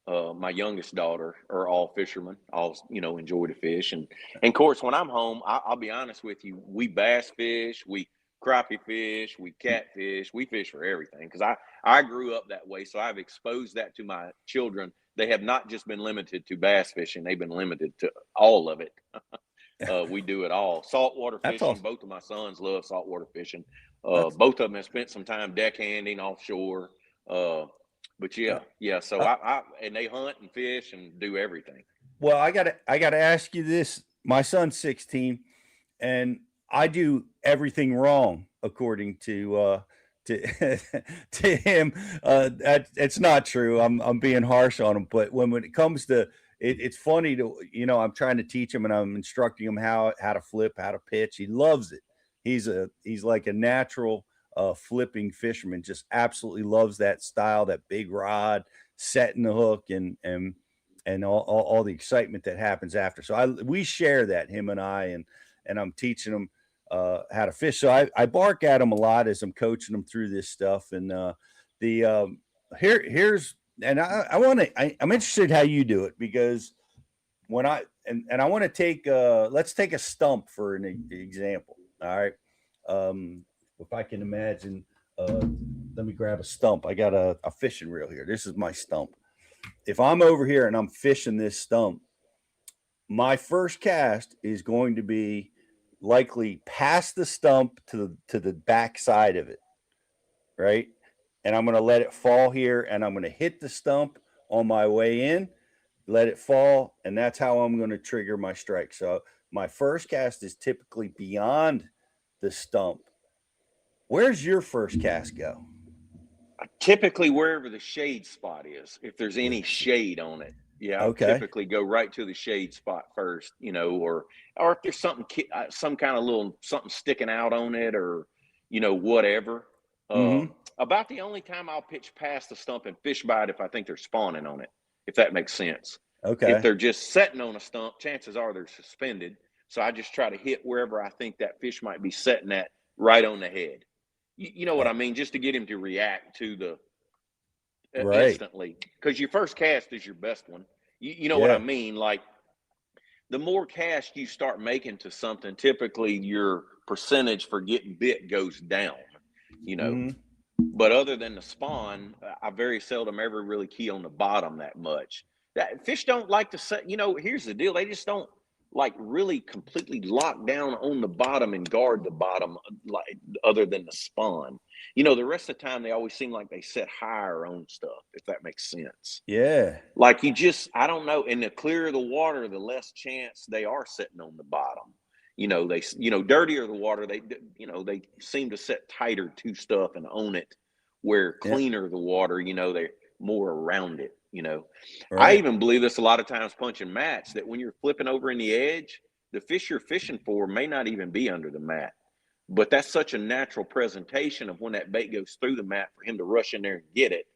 Speaker 2: my youngest daughter, are all fishermen. All enjoy to fish, and of course, when I'm home, I'll be honest with you, we bass fish, we crappie fish, we catfish, we fish for everything, because I grew up that way, so I've exposed that to my children. They have not just been limited to bass fishing; they've been limited to all of it. We do it all. Saltwater fishing. Awesome. Both of my sons love saltwater fishing. Both of them have spent some time deckhanding offshore. But yeah. So and they hunt and fish and do everything.
Speaker 1: Well, I gotta ask you this. My son's 16, and I do everything wrong according to to him. It's not true. I'm being harsh on him, but when it comes to it's funny to I'm trying to teach him and I'm instructing him how to flip, how to pitch. He loves it. He's like a natural flipping fisherman, just absolutely loves that style, that big rod, setting the hook, and all the excitement that happens after. So we share that, him and I, and I'm teaching him how to fish. So I bark at him a lot as I'm coaching him through this stuff. And the here's and I want to I'm interested how you do it, because when I want to take let's take a stump for an example. All right. If I can imagine, let me grab a stump. I got a fishing reel here. This is my stump. If I'm over here and I'm fishing this stump, my first cast is going to be likely past the stump to the back side of it, right? And I'm going to let it fall here, and I'm going to hit the stump on my way in, let it fall, and that's how I'm going to trigger my strike. So my first cast is typically beyond the stump. Where's your first cast go?
Speaker 2: Typically wherever the shade spot is, if there's any shade on it. Yeah, I'll
Speaker 1: Okay.
Speaker 2: typically go right to the shade spot first, or if there's something, some kind of little something sticking out on it, or whatever.
Speaker 1: Mm-hmm.
Speaker 2: About the only time I'll pitch past the stump and fish by it if I think they're spawning on it, if that makes sense. If
Speaker 1: Okay.
Speaker 2: they're just setting on a stump, chances are they're suspended. So I just try to hit wherever I think that fish might be setting at, right on the head. You know what I mean? Just to get him to react to the
Speaker 1: Right.
Speaker 2: instantly, because your first cast is your best one. You know what I
Speaker 1: Yeah.
Speaker 2: mean? Like, the more cast you start making to something, typically your percentage for getting bit goes down. You know,
Speaker 1: Mm-hmm.
Speaker 2: but other than the spawn, I very seldom ever really key on the bottom that much. That fish don't like to set. Here's the deal: they just don't like really completely lock down on the bottom and guard the bottom, like, other than the spawn. The rest of the time they always seem like they set higher on stuff, if that makes sense.
Speaker 1: Yeah.
Speaker 2: Like, I don't know. And the clearer the water, the less chance they are sitting on the bottom. Dirtier the water, they seem to set tighter to stuff and own it. Where
Speaker 1: Yeah.
Speaker 2: cleaner the water, they're more around it. I
Speaker 1: Right.
Speaker 2: even believe this a lot of times punching mats, that when you're flipping over in the edge, the fish you're fishing for may not even be under the mat. But that's such a natural presentation of when that bait goes through the mat for him to rush in there and get it.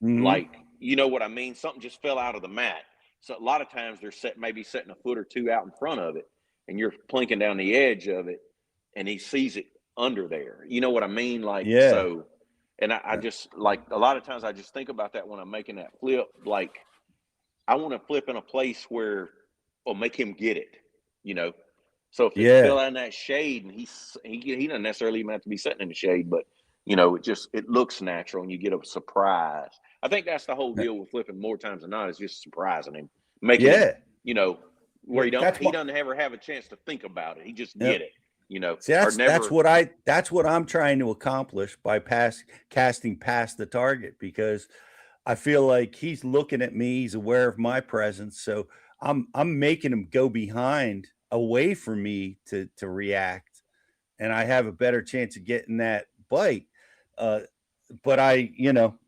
Speaker 1: Mm-hmm.
Speaker 2: Like, you know what I mean? Something just fell out of the mat. So a lot of times they're maybe setting a foot or two out in front of it, and you're plinking down the edge of it, and he sees it under there. You know what I mean? Like,
Speaker 1: Yeah.
Speaker 2: so, and I just, like, a lot of times I just think about that when I'm making that flip. Like, I want to flip in a place where, or make him get it, you know? So if it
Speaker 1: Yeah.
Speaker 2: fell in that shade, and he doesn't necessarily even have to be sitting in the shade, but it looks natural and you get a surprise. I think that's the whole deal with flipping more times than not, is just surprising him, making him,
Speaker 1: Yeah.
Speaker 2: where
Speaker 1: That's
Speaker 2: he
Speaker 1: my.
Speaker 2: doesn't ever have a chance to think about it. He just
Speaker 1: Yep.
Speaker 2: get it,
Speaker 1: See,
Speaker 2: or
Speaker 1: that's
Speaker 2: never.
Speaker 1: what I'm trying to accomplish by casting past the target, because I feel like he's looking at me, he's aware of my presence, so I'm making him go behind, away from me to react, and I have a better chance of getting that bite. Uh, but your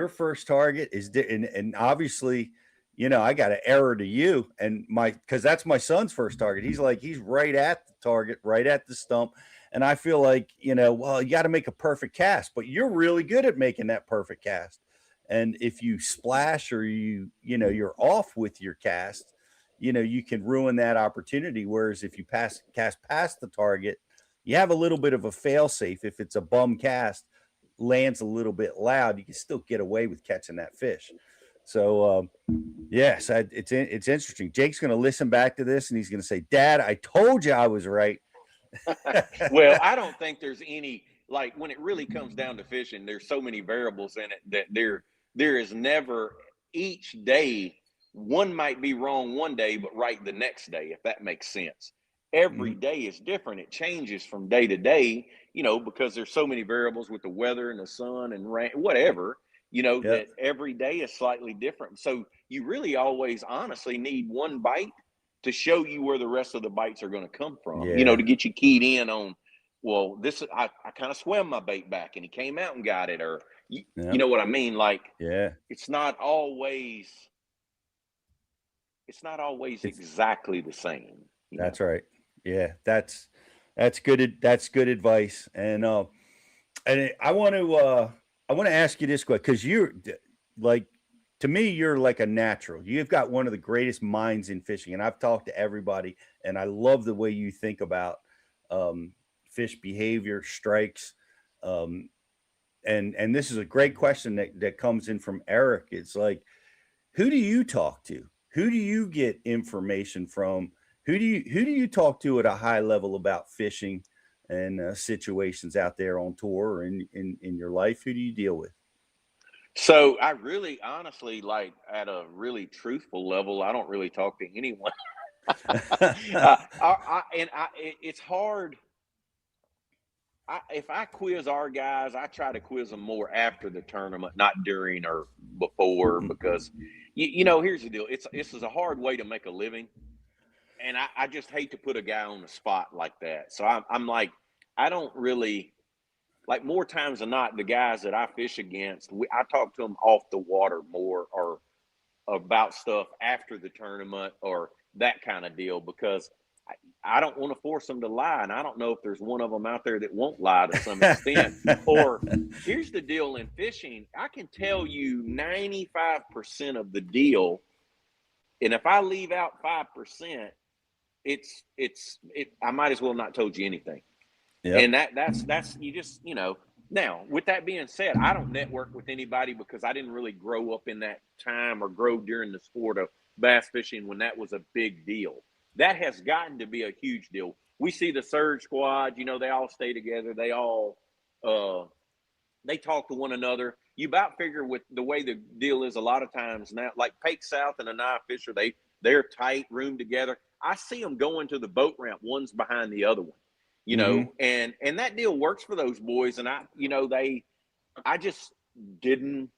Speaker 1: first target is and obviously, I got an error to you, and because that's my son's first target. He's right at the target, right at the stump. And I feel like, well, you got to make a perfect cast, but you're really good at making that perfect cast. And if you splash, or you're off with your cast, you can ruin that opportunity. Whereas if you cast past the target, you have a little bit of a fail safe. If it's a bum cast, lands a little bit loud, you can still get away with catching that fish. So yes, it's interesting. Jake's going to listen back to this, and he's going to say, "Dad, I told you I was right."
Speaker 2: Well, I don't think there's any, like, when it really comes down to fishing, there's so many variables in it that there is never, each day, one might be wrong one day but right the next day, if that makes sense. Every
Speaker 1: Mhm.
Speaker 2: day is different. It changes from day to day, because there's so many variables with the weather and the sun and rain, whatever,
Speaker 1: Yep.
Speaker 2: that every day is slightly different. So you really always honestly need one bite to show you where the rest of the bites are going to come from,
Speaker 1: Yeah.
Speaker 2: to get you keyed in on, well, I kind of swam my bait back and he came out and got it, or you
Speaker 1: Yep.
Speaker 2: know what I mean? Like,
Speaker 1: Yeah.
Speaker 2: it's not always
Speaker 1: It's
Speaker 2: exactly the same.
Speaker 1: That's right. Yeah. That's good. That's good advice. And I want to ask you this question because like to me you're like a natural. You've got one of the greatest minds in fishing, and I've talked to everybody, and I love the way you think about um, fish behavior, strikes, um, and this is a great question that comes in from Eric. It's like, who do you talk to? Who do you get information from? Who do you talk to at a high level about fishing and situations out there on tour or in your life? Who do you deal with?
Speaker 2: So I really, honestly, like at a really truthful level, I don't really talk to anyone. It's hard. If I quiz our guys, I try to quiz them more after the tournament, not during or before, because here's the deal. This is a hard way to make a living, and I just hate to put a guy on the spot like that. So I'm like, I don't really like, more times than not, the guys that I fish against, I talk to them off the water more, or about stuff after the tournament or that kind of deal, because I don't want to force them to lie. And I don't know if there's one of them out there that won't lie to some extent. Or here's the deal in fishing, I can tell you 95% of the deal. And if I leave out 5%, I might as well not told you anything.
Speaker 1: Yep.
Speaker 2: And that's you just, now with that being said, I don't network with anybody because I didn't really grow up in that time or grow during the sport of bass fishing when that was a big deal. That has gotten to be a huge deal. We see the surge squad, they all stay together, uh they talk to one another. You about figure, with the way the deal is a lot of times now, like Pake South and a knife fisher, they're tight, room together. I see them going to the boat ramp, one's behind the other one,
Speaker 1: Hmm.
Speaker 2: and that deal works for those boys. And I just didn't,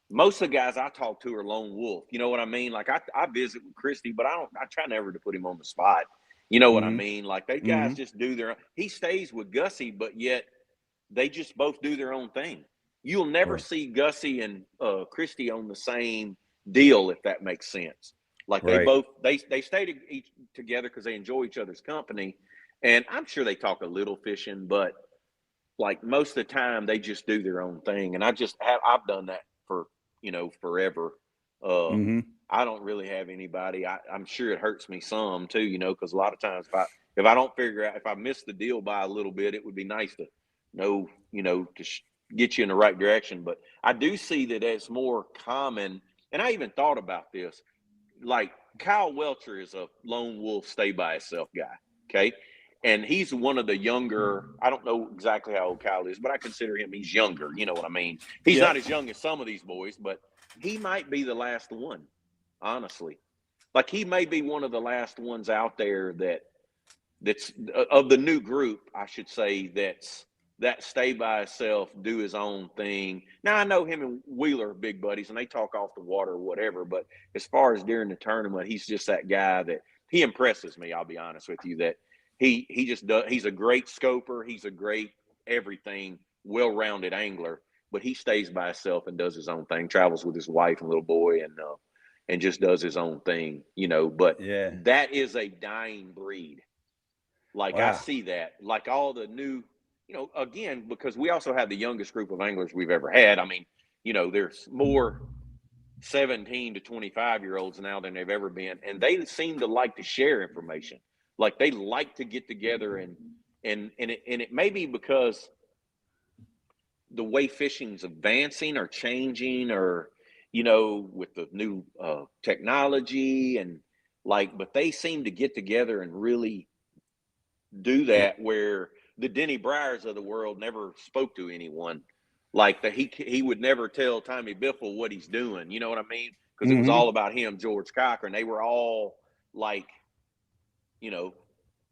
Speaker 2: most of the guys I talk to are lone wolf. You know what I mean? Like I visit with Christy, but I try never to put him on the spot. You know what I
Speaker 1: Hmm.
Speaker 2: mean? Like they guys
Speaker 1: Hmm.
Speaker 2: just do he stays with Gussie, but yet they just both do their own thing. You'll never
Speaker 1: Right.
Speaker 2: see Gussie and Christy on the same deal, if that makes sense. Like they
Speaker 1: Right.
Speaker 2: both they stay together because they enjoy each other's company, and I'm sure they talk a little fishing, but like most of the time they just do their own thing. And I've done that for forever. Um,
Speaker 1: Hmm.
Speaker 2: I don't really have anybody. I'm sure it hurts me some too, because a lot of times if I don't figure out, if I miss the deal by a little bit, it would be nice to know, get you in the right direction. But I do see that it's more common, and I even thought about this. Like Kyle Welcher is a lone wolf, stay by himself guy. Okay. And he's one of the younger, I don't know exactly how old Kyle is, but I consider him, he's younger. You know what I mean? He's
Speaker 1: Yep.
Speaker 2: not as young as some of these boys, but he might be the last one, honestly. Like he may be one of the last ones out there that's of the new group, I should say, that stay by himself, do his own thing. Now I know him and Wheeler are big buddies, and they talk off the water or whatever. But as far as during the tournament, he's just that guy that he impresses me. I'll be honest with you, that he just does. He's a great scoper. He's a great everything, well-rounded angler. But he stays by himself and does his own thing. Travels with his wife and little boy, and just does his own thing. But
Speaker 1: Yeah.
Speaker 2: that is a dying breed. Like I
Speaker 1: Wow.
Speaker 2: see that, like all the new, again, because we also have the youngest group of anglers we've ever had. I mean, there's more 17 to 25-year-olds now than they've ever been. And they seem to like to share information. Like they like to get together and it may be because the way fishing's advancing or changing, or, with the new technology, and like, but they seem to get together and really do
Speaker 1: Yeah.
Speaker 2: that, where the Denny Bryars of the world never spoke to anyone. Like that, he would never tell Tommy Biffle what he's doing. You know what I mean? Because it was
Speaker 1: Hmm.
Speaker 2: all about him, George Cochran. They were all like, you know,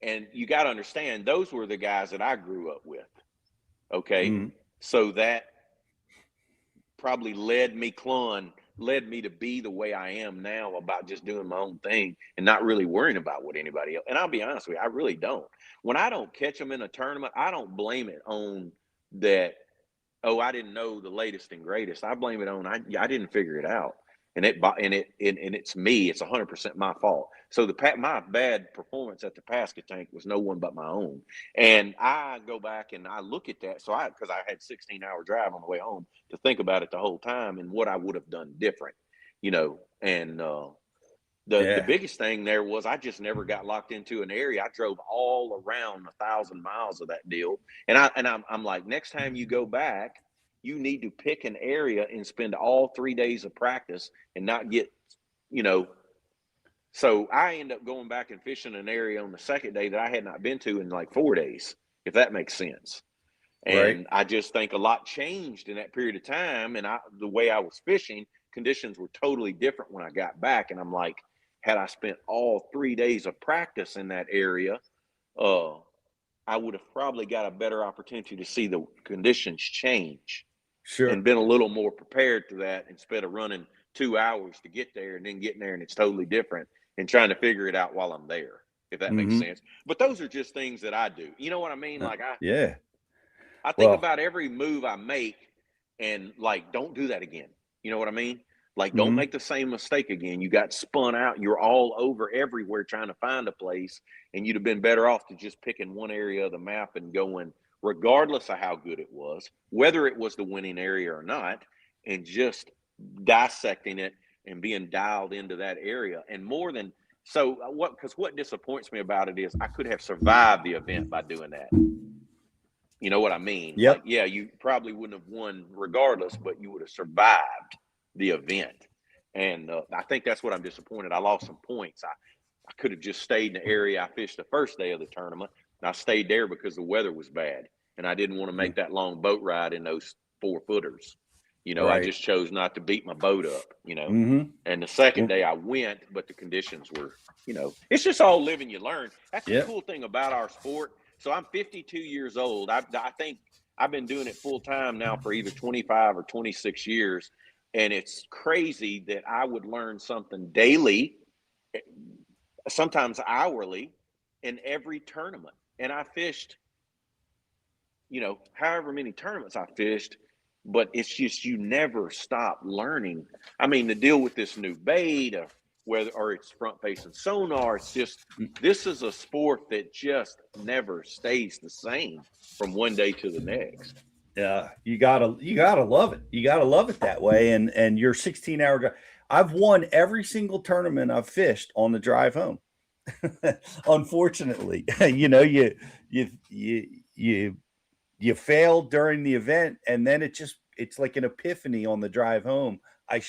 Speaker 2: and you got to understand, those were the guys that I grew up with. Okay,
Speaker 1: Hmm.
Speaker 2: so that probably led me to be the way I am now, about just doing my own thing and not really worrying about what anybody else. And I'll be honest with you, I really don't. When I don't catch them in a tournament, I don't blame it on that. Oh, I didn't know the latest and greatest. I blame it on I didn't figure it out. and it's me. It's 100% my fault. So my bad performance at the Pascatank was no one but my own. And I go back and I look at that. Because I had 16-hour drive on the way home to think about it the whole time and what I would have done different, and the
Speaker 1: Yeah.
Speaker 2: biggest thing there was I just never got locked into an area. I drove all around 1,000 miles of that deal, and I'm like, next time you go back, you need to pick an area and spend all 3 days of practice and not get, you know. So I end up going back and fishing an area on the second day that I had not been to in like 4 days, if that makes sense.
Speaker 1: Right.
Speaker 2: And I just think a lot changed in that period of time. And the way I was fishing, conditions were totally different when I got back. And I'm like, had I spent all 3 days of practice in that area, uh, I would have probably got a better opportunity to see the conditions change
Speaker 1: Sure.
Speaker 2: and been a little more prepared to that instead of running 2 hours to get there and then getting there and it's totally different and trying to figure it out while I'm there, if that makes
Speaker 1: Mm-hmm.
Speaker 2: sense. But those are just things that I do. You know what I mean? Like
Speaker 1: Yeah.
Speaker 2: I think
Speaker 1: Well.
Speaker 2: about every move I make and like, don't do that again. You know what I mean? Like, don't
Speaker 1: Mhm.
Speaker 2: make the same mistake again. You got spun out. You're all over everywhere trying to find a place, and you'd have been better off to just picking one area of the map and going, regardless of how good it was, whether it was the winning area or not, and just dissecting it and being dialed into that area. And more than so, because what disappoints me about it is I could have survived the event by doing that. You know what I mean? Like,
Speaker 1: Yep.
Speaker 2: yeah, you probably wouldn't have won regardless, but you would have survived the event. And I think that's what I'm disappointed. I lost some points. I could have just stayed in the area I fished the first day of the tournament. And I stayed there because the weather was bad. And I didn't want to
Speaker 1: Mm.
Speaker 2: make that long boat ride in those 4-footers. I
Speaker 1: Right.
Speaker 2: just chose not to beat my boat up.
Speaker 1: Mhm.
Speaker 2: And the second
Speaker 1: Well,
Speaker 2: day I went, but the conditions were, it's just all live and you learn. That's the
Speaker 1: yep.
Speaker 2: cool thing about our sport. So I'm 52 years old. I think I've been doing it full time now for either 25 or 26 years. And it's crazy that I would learn something daily, sometimes hourly, in every tournament. And I fished, however many tournaments I fished, but it's just you never stop learning. I mean, to deal with this new bait, or it's front facing sonar, it's just
Speaker 1: Mm.
Speaker 2: this is a sport that just never stays the same from one day to the next.
Speaker 1: Yeah, you gotta love it. You gotta love it that way. And your 16-hour drive. I've won every single tournament I've fished on the drive home. Unfortunately, you you you you failed during the event, and then it's like an epiphany on the drive home. I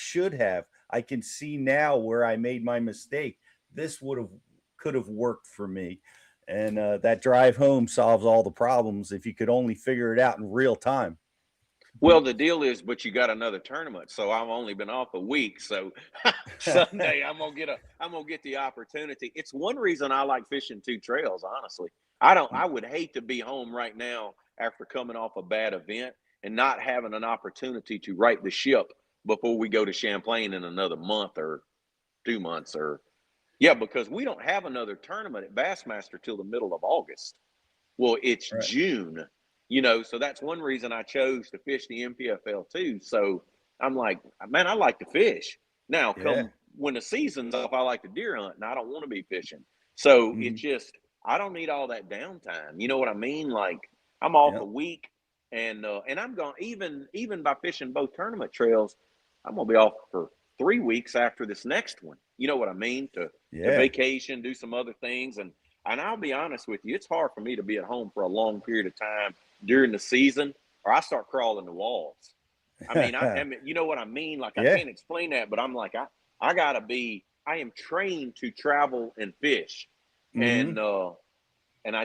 Speaker 1: can see now where I made my mistake. This would have could have worked for me. And that drive home solves all the problems if you could only figure it out in real time.
Speaker 2: Well, the deal is, but you got another tournament, so I've only been off a week. So Sunday, I'm gonna get the opportunity. It's one reason I like fishing two trails. Honestly, I would hate to be home right now after coming off a bad event and not having an opportunity to right the ship before we go to Champlain in another month or 2 months or yeah, because we don't have another tournament at Bassmaster till the middle of August. Well, it's
Speaker 1: Right.
Speaker 2: June, so that's one reason I chose to fish the MPFL too. So I'm like, man, I like to fish. Now,
Speaker 1: Yeah.
Speaker 2: come when the season's off, I like to deer hunt and I don't want to be fishing. So it's
Speaker 1: Mhm.
Speaker 2: just, I don't need all that downtime. You know what I mean? Like I'm off a
Speaker 1: Yep.
Speaker 2: week and I'm going, even by fishing both tournament trails, I'm going to be off for 3 weeks after this next one. You know what I mean? To
Speaker 1: Yeah.
Speaker 2: vacation, do some other things. And I'll be honest with you, it's hard for me to be at home for a long period of time during the season, or I start crawling the walls. I mean, you know what I mean? Like I
Speaker 1: Yeah.
Speaker 2: can't explain that, but I'm like, I gotta be. I am trained to travel and fish, and
Speaker 1: Mhm.
Speaker 2: uh, and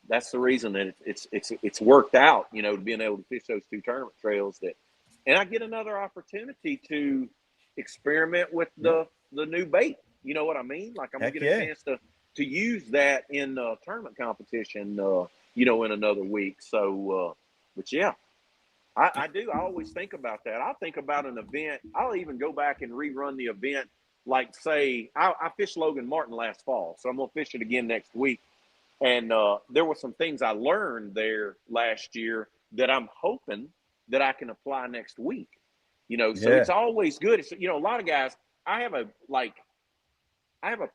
Speaker 2: that's the reason that it's worked out. To being able to fish those two tournament trails and I get another opportunity to experiment with
Speaker 1: Yep.
Speaker 2: the new bait. You know what I mean? Like I'm gonna
Speaker 1: Heck
Speaker 2: get a
Speaker 1: yeah.
Speaker 2: chance to use that in tournament competition. In another week. So, but yeah, I do. I always think about that. I'll think about an event. I'll even go back and rerun the event. Like say, I fished Logan Martin last fall, so I'm gonna fish it again next week. And there were some things I learned there last year that I'm hoping that I can apply next week. So it's
Speaker 1: Yeah.
Speaker 2: always good. It's, a lot of guys, I have a like I have a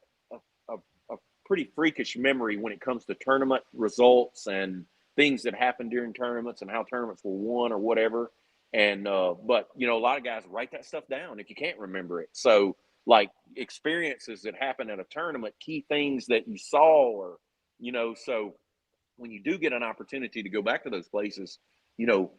Speaker 2: pretty freakish memory when it comes to tournament results and things that happen during tournaments and how tournaments were won or whatever. And but a lot of guys write that stuff down if you can't remember it. So like experiences that happen at a tournament, key things that you saw, or so when you do get an opportunity to go back to those places, you know,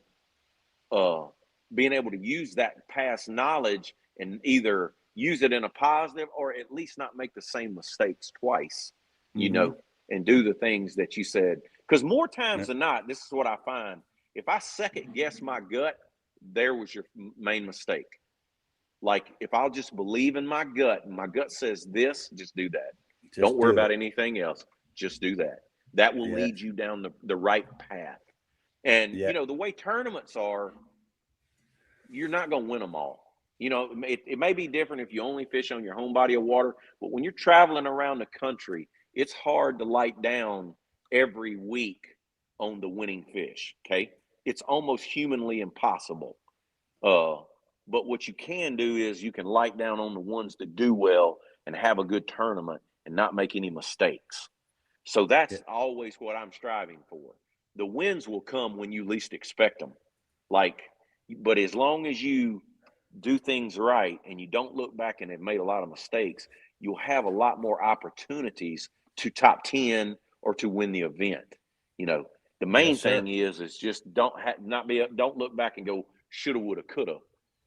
Speaker 2: uh, being able to use that past knowledge and either use it in a positive or at least not make the same mistakes twice, you
Speaker 1: Mm-hmm.
Speaker 2: know, and do the things that you said. Because more
Speaker 1: Yeah.
Speaker 2: times than not, this is what I find. If I second guess my gut, there was your main mistake. Like if I'll just believe in my gut and my gut says this, just do that. Don't
Speaker 1: Just
Speaker 2: worry
Speaker 1: do
Speaker 2: about
Speaker 1: it.
Speaker 2: anything else. Just do that. That will
Speaker 1: Yeah.
Speaker 2: lead you down the right path. And,
Speaker 1: Yeah.
Speaker 2: the way tournaments are, you're not going to win them all. It may be different if you only fish on your home body of water, but when you're traveling around the country, it's hard to light down every week on the winning fish. Okay. It's almost humanly impossible. Uh, but what you can do is you can light down on the ones that do well and have a good tournament and not make any mistakes. So
Speaker 1: Yeah.
Speaker 2: that's always what I'm striving for. The wins will come when you least expect them. Like, but as long as you do things right and you don't look back and have made a lot of mistakes, you'll have a lot more opportunities to top 10 or to win the event. You know, the
Speaker 1: Yes,
Speaker 2: main
Speaker 1: sir.
Speaker 2: thing is just don't look back and go shoulda, woulda, coulda.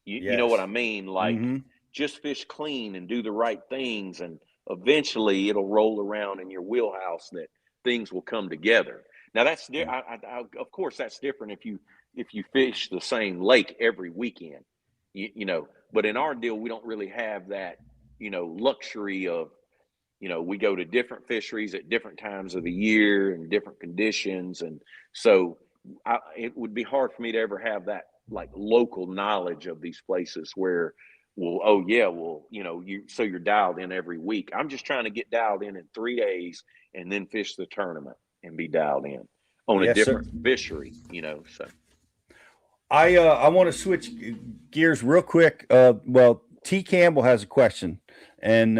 Speaker 2: You know what I
Speaker 1: Yes.
Speaker 2: mean? Like
Speaker 1: Mm-hmm.
Speaker 2: just fish clean and do the right things, and eventually it'll roll around in your wheelhouse that things will come together. Now that's
Speaker 1: Yeah.
Speaker 2: of course that's different if you fish the same lake every weekend, but in our deal we don't really have that luxury of we go to different fisheries at different times of the year and different conditions, and so it would be hard for me to ever have that like local knowledge of these places where, well, oh yeah, well, you're dialed in every week. I'm just trying to get dialed in 3 days and then fish the tournament and be dialed in on a
Speaker 1: Yes, sir.
Speaker 2: different fishery, so.
Speaker 1: I want to switch gears real quick. Well, T. Campbell has a question, and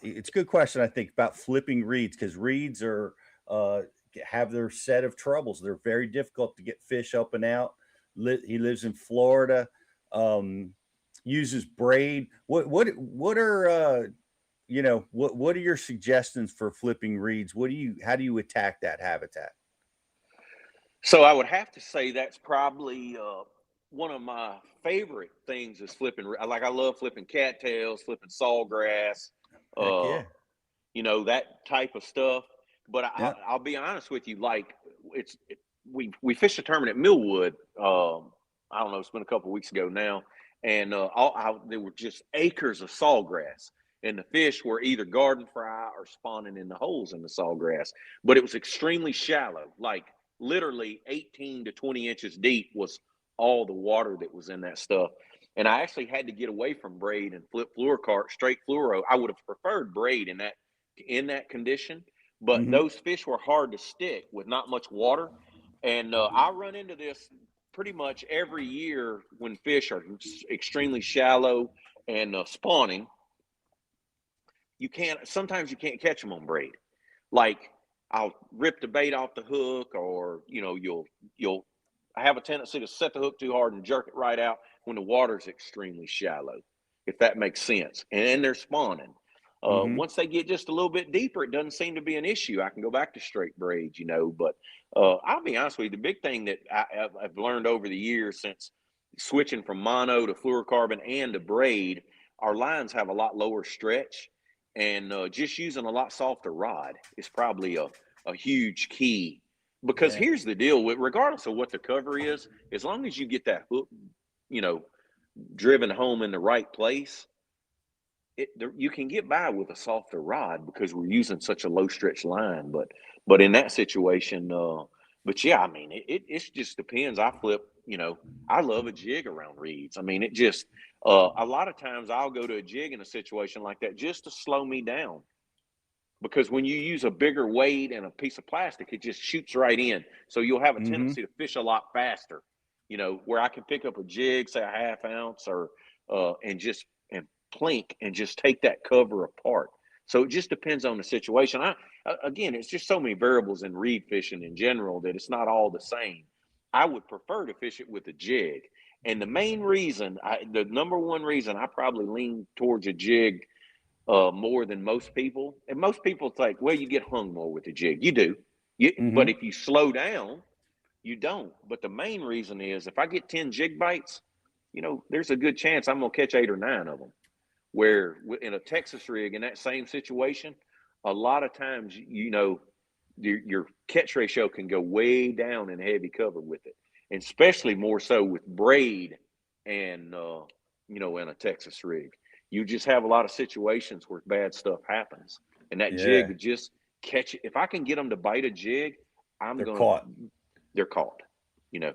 Speaker 1: it's a good question, I think, about flipping reeds, because reeds are uh, have their set of troubles. They're very difficult to get fish up and out. He lives in Florida. Um, uses braid. What are what are your suggestions for flipping reeds? How do you attack that habitat?
Speaker 2: So I would have to say that's probably one of my favorite things is flipping. Like I love flipping cattails, flipping sawgrass,
Speaker 1: Heck
Speaker 2: uh,
Speaker 1: yeah,
Speaker 2: that type of stuff. But
Speaker 1: yeah.
Speaker 2: I'll be honest with you, like we fished a tournament at Millwood. I don't know, it's been a couple of weeks ago now, and there were just acres of sawgrass, and the fish were either garden fry or spawning in the holes in the sawgrass. But it was extremely shallow, like literally 18 to 20 inches deep was all the water that was in that stuff. And I actually had to get away from braid and flip fluorocart straight fluoro. I would have preferred braid in that condition, but
Speaker 1: Hmm.
Speaker 2: those fish were hard to stick with not much water. And I run into this pretty much every year when fish are extremely shallow and spawning. Sometimes you can't catch them on braid. Like I'll rip the bait off the hook, or you'll I have a tendency to set the hook too hard and jerk it right out when the water's extremely shallow, if that makes sense. And they're spawning.
Speaker 1: Hmm.
Speaker 2: Once they get just a little bit deeper, it doesn't seem to be an issue. I can go back to straight braids, But I'll be honest with you, the big thing that I've learned over the years since switching from mono to fluorocarbon and to braid, our lines have a lot lower stretch, and just using a lot softer rod is probably a huge key. Because
Speaker 1: Yeah.
Speaker 2: here's the deal with regardless of what the cover is, as long as you get that hook, you know, driven home in the right place, you can get by with a softer rod because we're using such a low stretch line. But in that situation, but yeah, I mean, it just depends. I flip, I love a jig around reeds. I mean, it just a lot of times I'll go to a jig in a situation like that just to slow me down, because when you use a bigger weight and a piece of plastic, it just shoots right in. So you'll have a
Speaker 1: Hmm.
Speaker 2: tendency to fish a lot faster, where I can pick up a jig, say a half ounce, or and plink and just take that cover apart. So it just depends on the situation. Again, it's just so many variables in reed fishing in general that it's not all the same. I would prefer to fish it with a jig. And the main reason, the number one reason I probably lean towards a jig more than most people, and most people think, well, you get hung more with a jig. You do. But
Speaker 1: Mm-hmm.
Speaker 2: if you slow down, you don't. But the main reason is if I get 10 jig bites, there's a good chance I'm going to catch 8 or 9 of them. Where in a Texas rig, in that same situation, a lot of times, your catch ratio can go way down in heavy cover with it, and especially more so with braid and, in a Texas rig. You just have a lot of situations where bad stuff happens, and that jig
Speaker 1: Yeah,
Speaker 2: would just catch it. If I can get them to bite a jig,
Speaker 1: they're caught.
Speaker 2: they're caught, you know.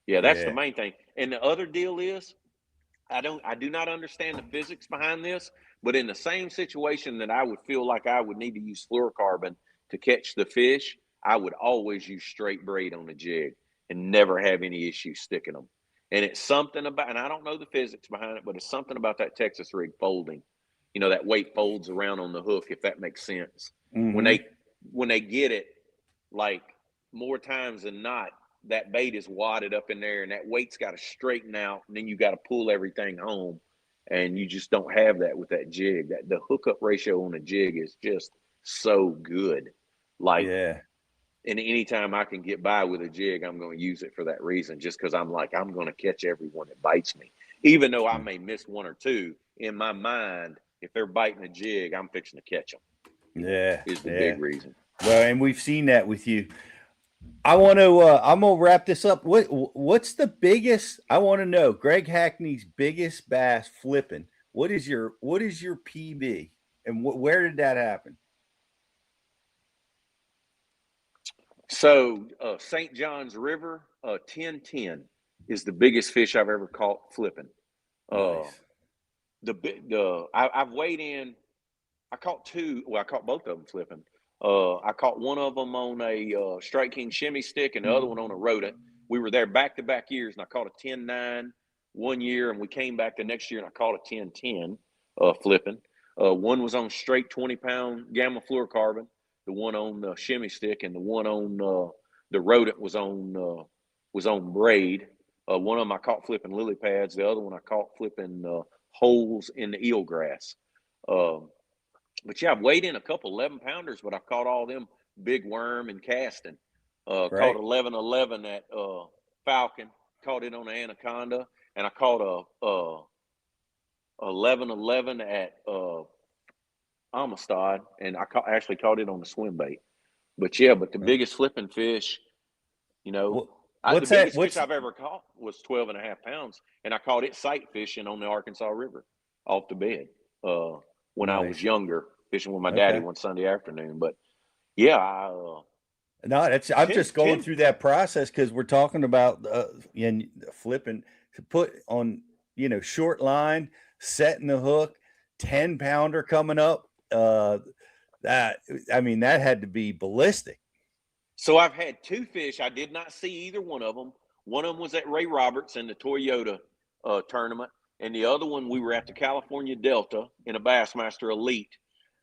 Speaker 2: Yeah, that's the
Speaker 1: Yeah.
Speaker 2: main thing. And the other deal is, I do not understand the physics behind this, but in the same situation that I would feel like I would need to use fluorocarbon to catch the fish, I would always use straight braid on the jig and never have any issues sticking them. And it's something about, and I don't know the physics behind it, but it's something about that Texas rig folding. That weight folds around on the hook, if that makes sense. When
Speaker 1: Mm-hmm.
Speaker 2: they when they get it, like more times than not, that bait is wadded up in there and that weight's got to straighten out, and then you got to pull everything home, and you just don't have that with that jig. That the hookup ratio on a jig is just so good. Like,
Speaker 1: Yeah.
Speaker 2: and anytime I can get by with a jig, I'm going to use it for that reason, just because I'm like, I'm going to catch everyone that bites me, even though I may miss one or two. In my mind, if they're biting a jig, I'm fixing to catch them,
Speaker 1: Yeah.
Speaker 2: is the
Speaker 1: Yeah.
Speaker 2: big reason.
Speaker 1: Well, and we've seen that with you. I want to. I'm gonna wrap this up. What's the biggest? I want to know Greg Hackney's biggest bass flipping. What is your PB, and where did that happen?
Speaker 2: So St. John's River, 1010 is the biggest fish I've ever caught flipping. Uh,
Speaker 1: Nice.
Speaker 2: I've weighed in. I caught two. Well, I caught both of them flipping. I caught one of them on a Strike King shimmy stick, and the other one on a rodent. We were there back to back years, and I caught a 10-9 one year, and we came back the next year, and I caught a 10-10 flipping. One was on straight 20-pound gamma fluorocarbon, the one on the shimmy stick, and the one on the rodent was on braid. One of them I caught flipping lily pads. The other one I caught flipping holes in the eelgrass. But yeah, I've weighed in a couple 11-pounders, but I've caught all them big worm and casting. Caught
Speaker 1: Right.
Speaker 2: 11-11 at Falcon, caught it on an anaconda, and I caught a 11-11 at Amistad, and actually caught it on the swim bait. But yeah, the biggest flipping fish, you know,
Speaker 1: What,
Speaker 2: the
Speaker 1: what's that?
Speaker 2: biggest fish
Speaker 1: What's
Speaker 2: I've ever caught was 12.5 pounds, and I caught it sight fishing on the Arkansas River off the bed when I was
Speaker 1: nice?
Speaker 2: younger, fishing with my daddy
Speaker 1: Okay.
Speaker 2: one Sunday afternoon. But yeah,
Speaker 1: No, that's. I'm
Speaker 2: 10,
Speaker 1: just going
Speaker 2: 10.
Speaker 1: through that process because we're talking about and flipping to put on short line, setting the hook, 10-pounder coming up. That I mean that had to be ballistic.
Speaker 2: So I've had two fish. I did not see either one of them. One of them was at Ray Roberts in the Toyota tournament, and the other one we were at the California Delta in a Bassmaster Elite,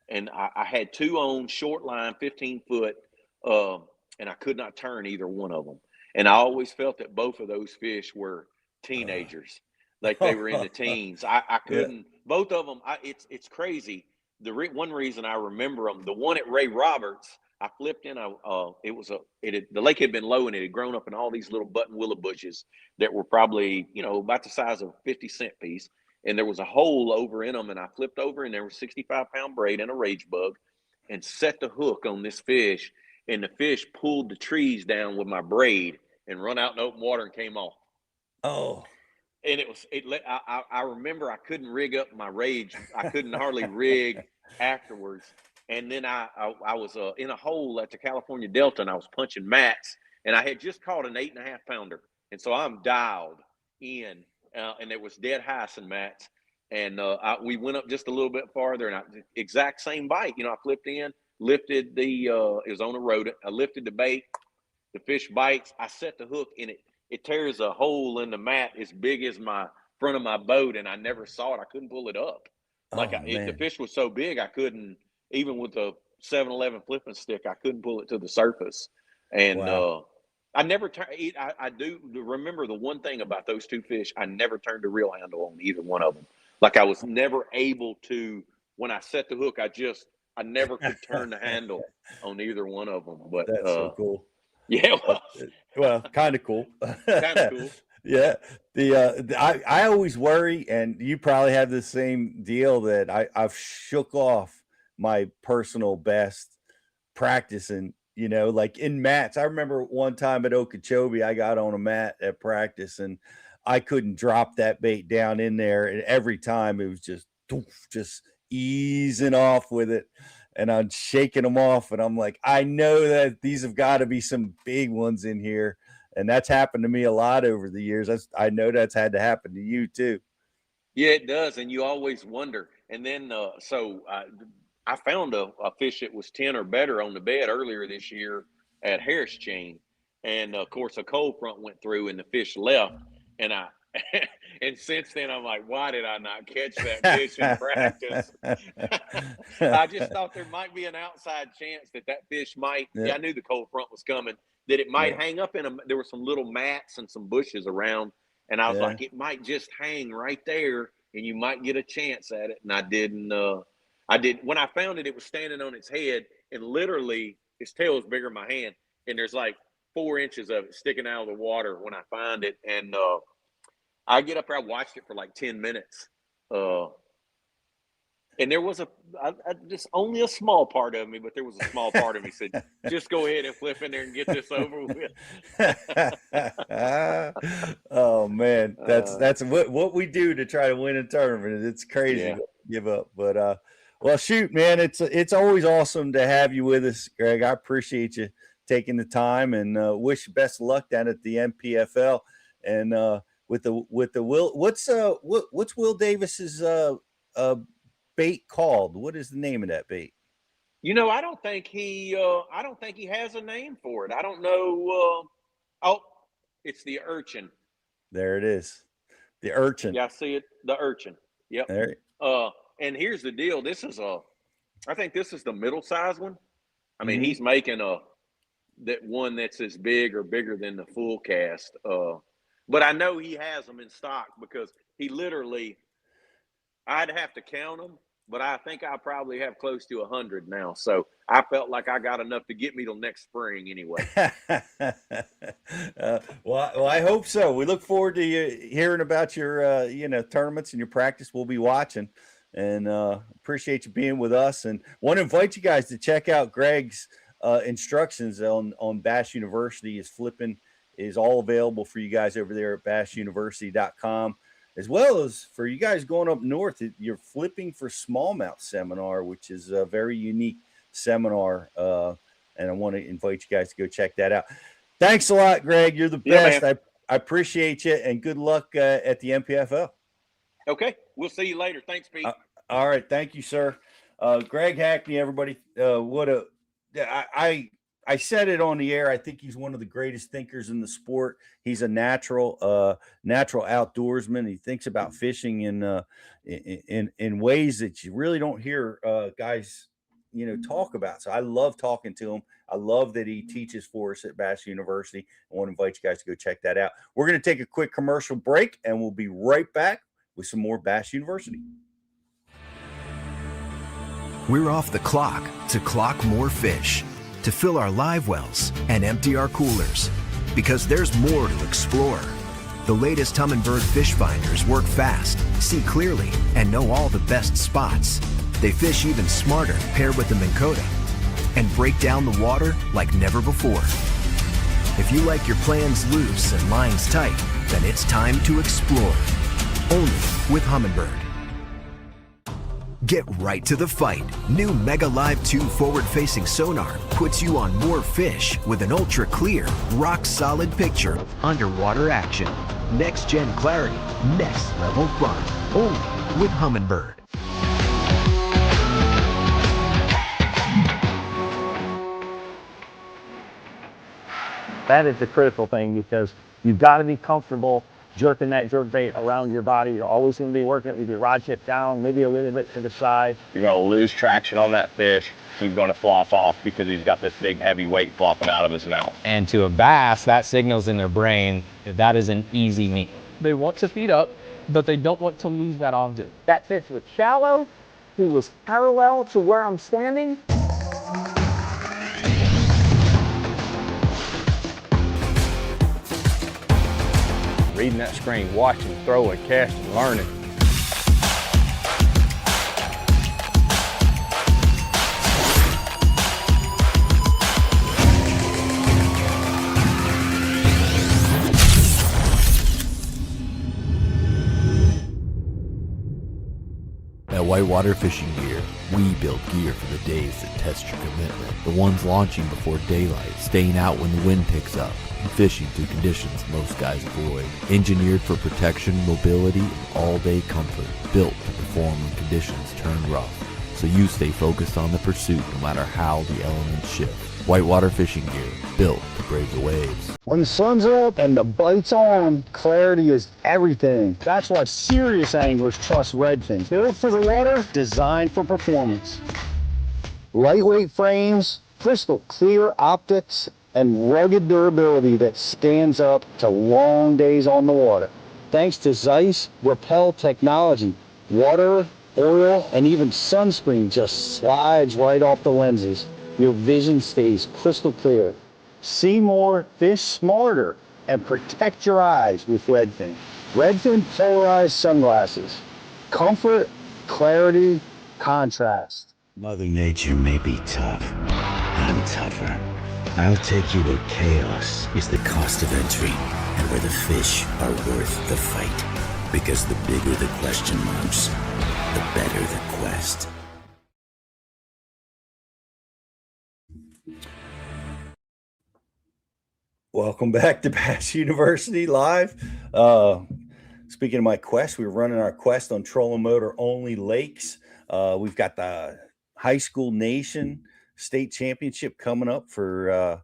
Speaker 2: and I had two on short line, 15 foot, uh, and I could not turn either one of them. And I always felt that both of those fish were teenagers, like they were in the teens. I
Speaker 1: Yeah.
Speaker 2: couldn't. Both of them. It's crazy. One reason I remember them, the one at Ray Roberts, I flipped in. The lake had been low and it had grown up in all these little button willow bushes that were probably about the size of a 50-cent piece, and there was a hole over in them, and I flipped over, and there was 65-pound braid and a rage bug, and set the hook on this fish, and the fish pulled the trees down with my braid and run out in open water and came off.
Speaker 1: Oh.
Speaker 2: And I remember I couldn't rig up my rage. I couldn't hardly rig afterwards. And then I was in a hole at the California Delta, and I was punching mats, and I had just caught an 8.5-pounder, and so I'm dialed in, and there was dead hyacinth mats, and we went up just a little bit farther, and exact same bite. I flipped in, lifted it was on a rodent. I lifted the bait, the fish bites. I set the hook in it. it tears a hole in the mat as big as my front of my boat, and I never saw it. I couldn't pull it up. Like
Speaker 1: Oh
Speaker 2: the
Speaker 1: man.
Speaker 2: fish was so big, I couldn't, even with the 7-Eleven flipping stick, I couldn't pull it to the surface. And
Speaker 1: Wow.
Speaker 2: I never turned. I do remember the one thing about those two fish. I never turned the reel handle on either one of them. Like I was never able to. When I set the hook, I never could turn the handle on either one of them. But
Speaker 1: That's so cool.
Speaker 2: yeah,
Speaker 1: That, well, kind of cool.
Speaker 2: kind of cool.
Speaker 1: Yeah. I always worry, and you probably have the same deal, that I've shook off my personal best practicing, like in mats. I remember one time at Okeechobee, I got on a mat at practice and I couldn't drop that bait down in there. And every time it was just, doof, just easing off with it. And I'm shaking them off. And I'm like, I know that these have got to be some big ones in here. And that's happened to me a lot over the years. I know that's had to happen to you too.
Speaker 2: Yeah, it does, and you always wonder. And then, I found a fish that was 10 or better on the bed earlier this year at Harris Chain, and of course, a cold front went through, and the fish left. And I, and since then, I'm like, why did I not catch that fish in practice? I just thought there might be an outside chance that fish might.
Speaker 1: Yeah,
Speaker 2: Yeah, I knew the cold front was coming. That it might
Speaker 1: yeah,
Speaker 2: hang up in a. There were some little mats and some bushes around, and I was
Speaker 1: yeah.
Speaker 2: like, it might just hang right there, and you might get a chance at it. And I didn't. I did. When I found it, it was standing on its head, and literally its tail is bigger than my hand, and there's like 4 inches of it sticking out of the water when I find it. And I get up there, I watched it for like 10 minutes. Uh, and there was just only a small part of me, but there was a small part of me said, just go ahead and flip in there and get this over with.
Speaker 1: Oh man, that's
Speaker 2: Uh,
Speaker 1: that's what we do to try to win a tournament. It's crazy
Speaker 2: yeah.
Speaker 1: to give up, but well, shoot, man, it's always awesome to have you with us, Greg. I appreciate you taking the time, and wish you best of luck down at the MPFL, and with the Will. What's Will Davis's uh bait called? What is the name of that bait?
Speaker 2: I don't think I don't think he has a name for it. I don't know. Oh, it's the urchin.
Speaker 1: There it is, the urchin.
Speaker 2: Yeah, I see it. The urchin. Yep.
Speaker 1: There.
Speaker 2: Uh, and here's the deal. I think this is the middle size one. I mean,
Speaker 1: Mm-hmm.
Speaker 2: he's making that one that's as big or bigger than the full cast. But I know he has them in stock because he literally, I'd have to count them, but I think I probably have close to 100 now. So I felt like I got enough to get me till next spring anyway.
Speaker 1: Well, I hope so. We look forward to you hearing about your, tournaments and your practice. We'll be watching, and appreciate you being with us. And want to invite you guys to check out Greg's instructions on Bass University. His flipping is all available for you guys over there at bassuniversity.com, as well as for you guys going up north. You're flipping for smallmouth seminar, which is a very unique seminar. And I want to invite you guys to go check that out. Thanks a lot, Greg. You're the best.
Speaker 2: Man.
Speaker 1: I appreciate you, and good luck at the MPFL.
Speaker 2: Okay. We'll see you later. Thanks, Pete.
Speaker 1: All right. Thank you, sir. Greg Hackney, everybody. I said it on the air. I think he's one of the greatest thinkers in the sport. He's a natural outdoorsman. He thinks about fishing in ways that you really don't hear guys, talk about. So I love talking to him. I love that he teaches for us at Bass University. I want to invite you guys to go check that out. We're going to take a quick commercial break, and we'll be right back with some more Bass University.
Speaker 3: We're off the clock to clock more fish, to fill our live wells and empty our coolers, because there's more to explore. The latest Humminbird fish finders work fast, see clearly, and know all the best spots. They fish even smarter paired with the Minn Kota, and break down the water like never before. If you like your plans loose and lines tight, then it's time to explore. Only with Humminbird. Get right to the fight. New Mega Live 2 forward-facing sonar puts you on more fish with an ultra-clear, rock-solid picture of underwater action. Next-gen clarity, next-level fun. Only with Humminbird.
Speaker 4: That is the critical thing, because you've got to be comfortable jerking that jerk bait around your body. You're always going to be working it with your rod tip down, maybe a little bit to the side.
Speaker 5: You're going to lose traction on that fish. He's going to flop off because he's got this big heavy weight flopping out of his mouth.
Speaker 6: And to a bass, that signals in their brain that is an easy meal.
Speaker 4: They want to feed up, but they don't want to lose that object. That fish was shallow. He was parallel to where I'm standing.
Speaker 5: Reading that screen, watching, throwing, casting, learning.
Speaker 7: At Whitewater Fishing Gear, we build gear for the days that test your commitment. The ones launching before daylight, staying out when the wind picks up, and fishing through conditions most guys avoid. Engineered for protection, mobility, and all-day comfort. Built to perform when conditions turn rough, so you stay focused on the pursuit no matter how the elements shift. Whitewater Fishing Gear, built to brave the waves.
Speaker 4: When the sun's up and the bite's on, clarity is everything. That's why serious anglers trust Redfin. Built for the water, designed for performance. Lightweight frames, crystal clear optics, and rugged durability that stands up to long days on the water. Thanks to Zeiss Repel technology, water, oil, and even sunscreen just slides right off the lenses. Your vision stays crystal clear. See more, fish smarter, and protect your eyes with Redfin. Redfin polarized sunglasses. Comfort, clarity, contrast.
Speaker 8: Mother Nature may be tough. I'm tougher. I'll take you where chaos is the cost of entry and where the fish are worth the fight. Because the bigger the question marks, the better the quest.
Speaker 1: Welcome back to Bass University Live. Speaking of my quest, we're running our quest on trolling motor only lakes. We've got the High School Nation State Championship coming up for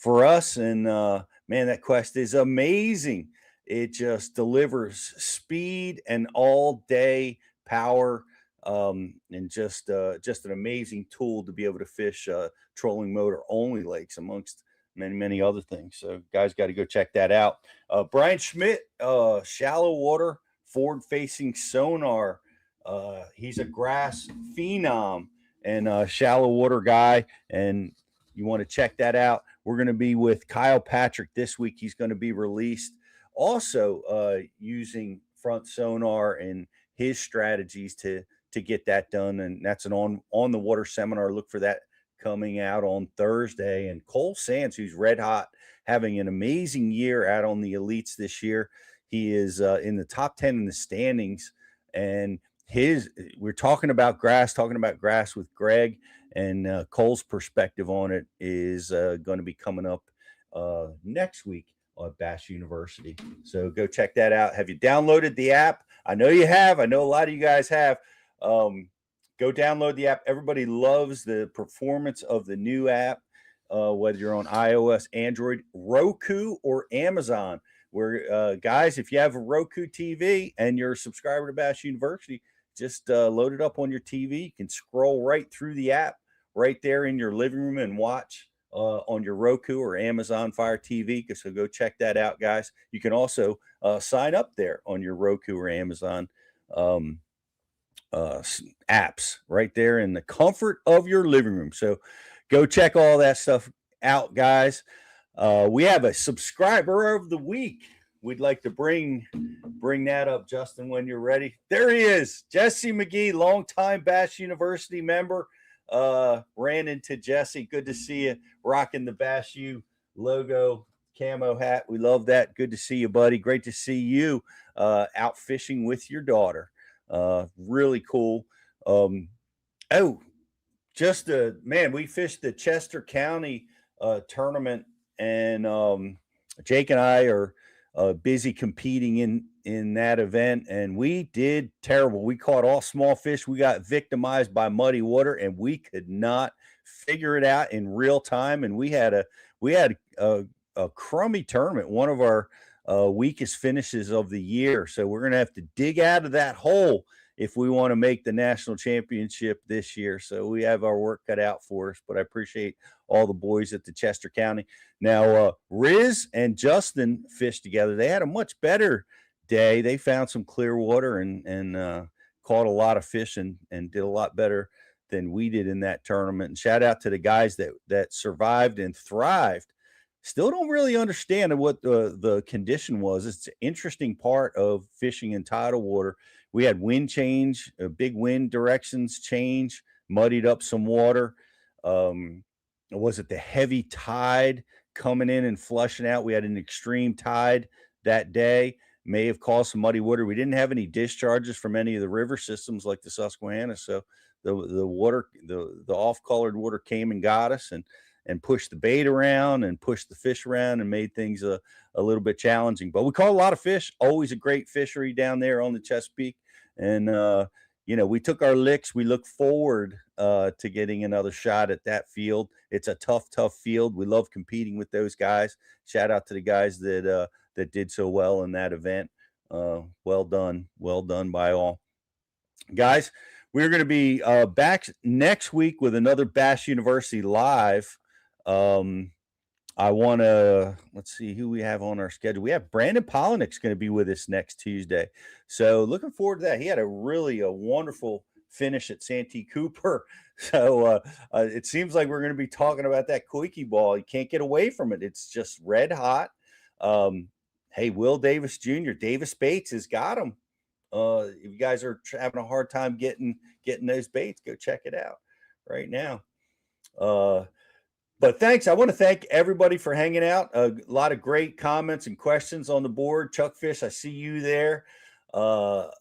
Speaker 1: us, and man, that quest is amazing. It just delivers speed and all day power, and just an amazing tool to be able to fish trolling motor only lakes amongst many other things. So guys got to go check that out. Brian Schmidt, shallow water forward facing sonar. He's a grass phenom and shallow water guy, and you want to check that out. We're going to be with Kyle Patrick this week. He's going to be released also using front sonar and his strategies to get that done, and that's an on the water seminar. Look for that coming out on Thursday. And Cole Sands, who's red hot, having an amazing year out on the elites this year. He is in the top 10 in the standings, and we're talking about grass with Greg, and Cole's perspective on it is going to be coming up next week on Bass University. So go check that out. Have you downloaded the app? I know you have. I know a lot of you guys have. Go download the app. Everybody loves the performance of the new app, whether you're on iOS, Android, Roku, or Amazon. Where guys, if you have a Roku TV and you're a subscriber to Bass University, just load it up on your TV. You can scroll right through the app right there in your living room and watch on your Roku or Amazon Fire TV. So go check that out, guys. You can also sign up there on your Roku or Amazon apps right there in the comfort of your living room. So go check all that stuff out, guys. We have a subscriber of the week. We'd like to bring that up, Justin, when you're ready. There he is, Jesse McGee, longtime Bass University member. Ran into Jesse. Good to see you rocking the Bass U logo camo hat. We love that. Good to see you, buddy. Great to see you out fishing with your daughter. Really cool. Man, we fished the Chester County tournament, and Jake and I are busy competing in that event, and we did terrible. We caught all small fish. We got victimized by muddy water, and we could not figure it out in real time. And we had a a crummy tournament, one of our weakest finishes of the year. So we're going to have to dig out of that hole if we want to make the national championship this year. So we have our work cut out for us, but I appreciate all the boys at the Chester County. Now, Riz and Justin fished together. They had a much better day. They found some clear water and caught a lot of fish and did a lot better than we did in that tournament. And shout out to the guys that survived and thrived. Still don't really understand what the condition was. It's an interesting part of fishing in tidal water. We had wind change, big wind directions change, muddied up some water. Was it the heavy tide coming in and flushing out? We had an extreme tide that day, may have caused some muddy water. We didn't have any discharges from any of the river systems like the Susquehanna. So the water, the off-colored water came and got us and pushed the bait around and pushed the fish around and made things a little bit challenging. But we caught a lot of fish. Always a great fishery down there on the Chesapeake. And, we took our licks. We look forward to getting another shot at that field. It's a tough field. We love competing with those guys. Shout out to the guys that did so well in that event. Well done by all. Guys, we're going to be back next week with another Bass University Live. I want to, let's see who we have on our schedule. We have Brandon Polinick's going to be with us next Tuesday. So looking forward to that. He had a wonderful finish at Santee Cooper. So it seems like we're going to be talking about that Koike ball. You can't get away from it. It's just red hot. Hey, Will Davis Jr., Davis Baits has got him. If you guys are having a hard time getting those baits, go check it out right now. But thanks. I want to thank everybody for hanging out. A lot of great comments and questions on the board. Chuck Fish, I see you there. All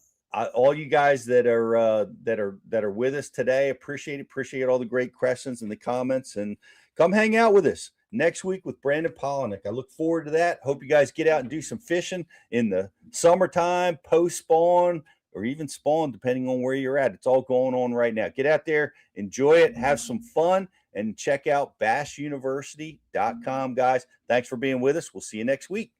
Speaker 1: you guys that are with us today, appreciate all the great questions and the comments. And come hang out with us next week with Brandon Polinick. I look forward to that. Hope you guys get out and do some fishing in the summertime, post spawn, or even spawn, depending on where you're at. It's all going on right now. Get out there, enjoy it, have some fun, and check out bassuniversity.com, guys. Thanks for being with us. We'll see you next week.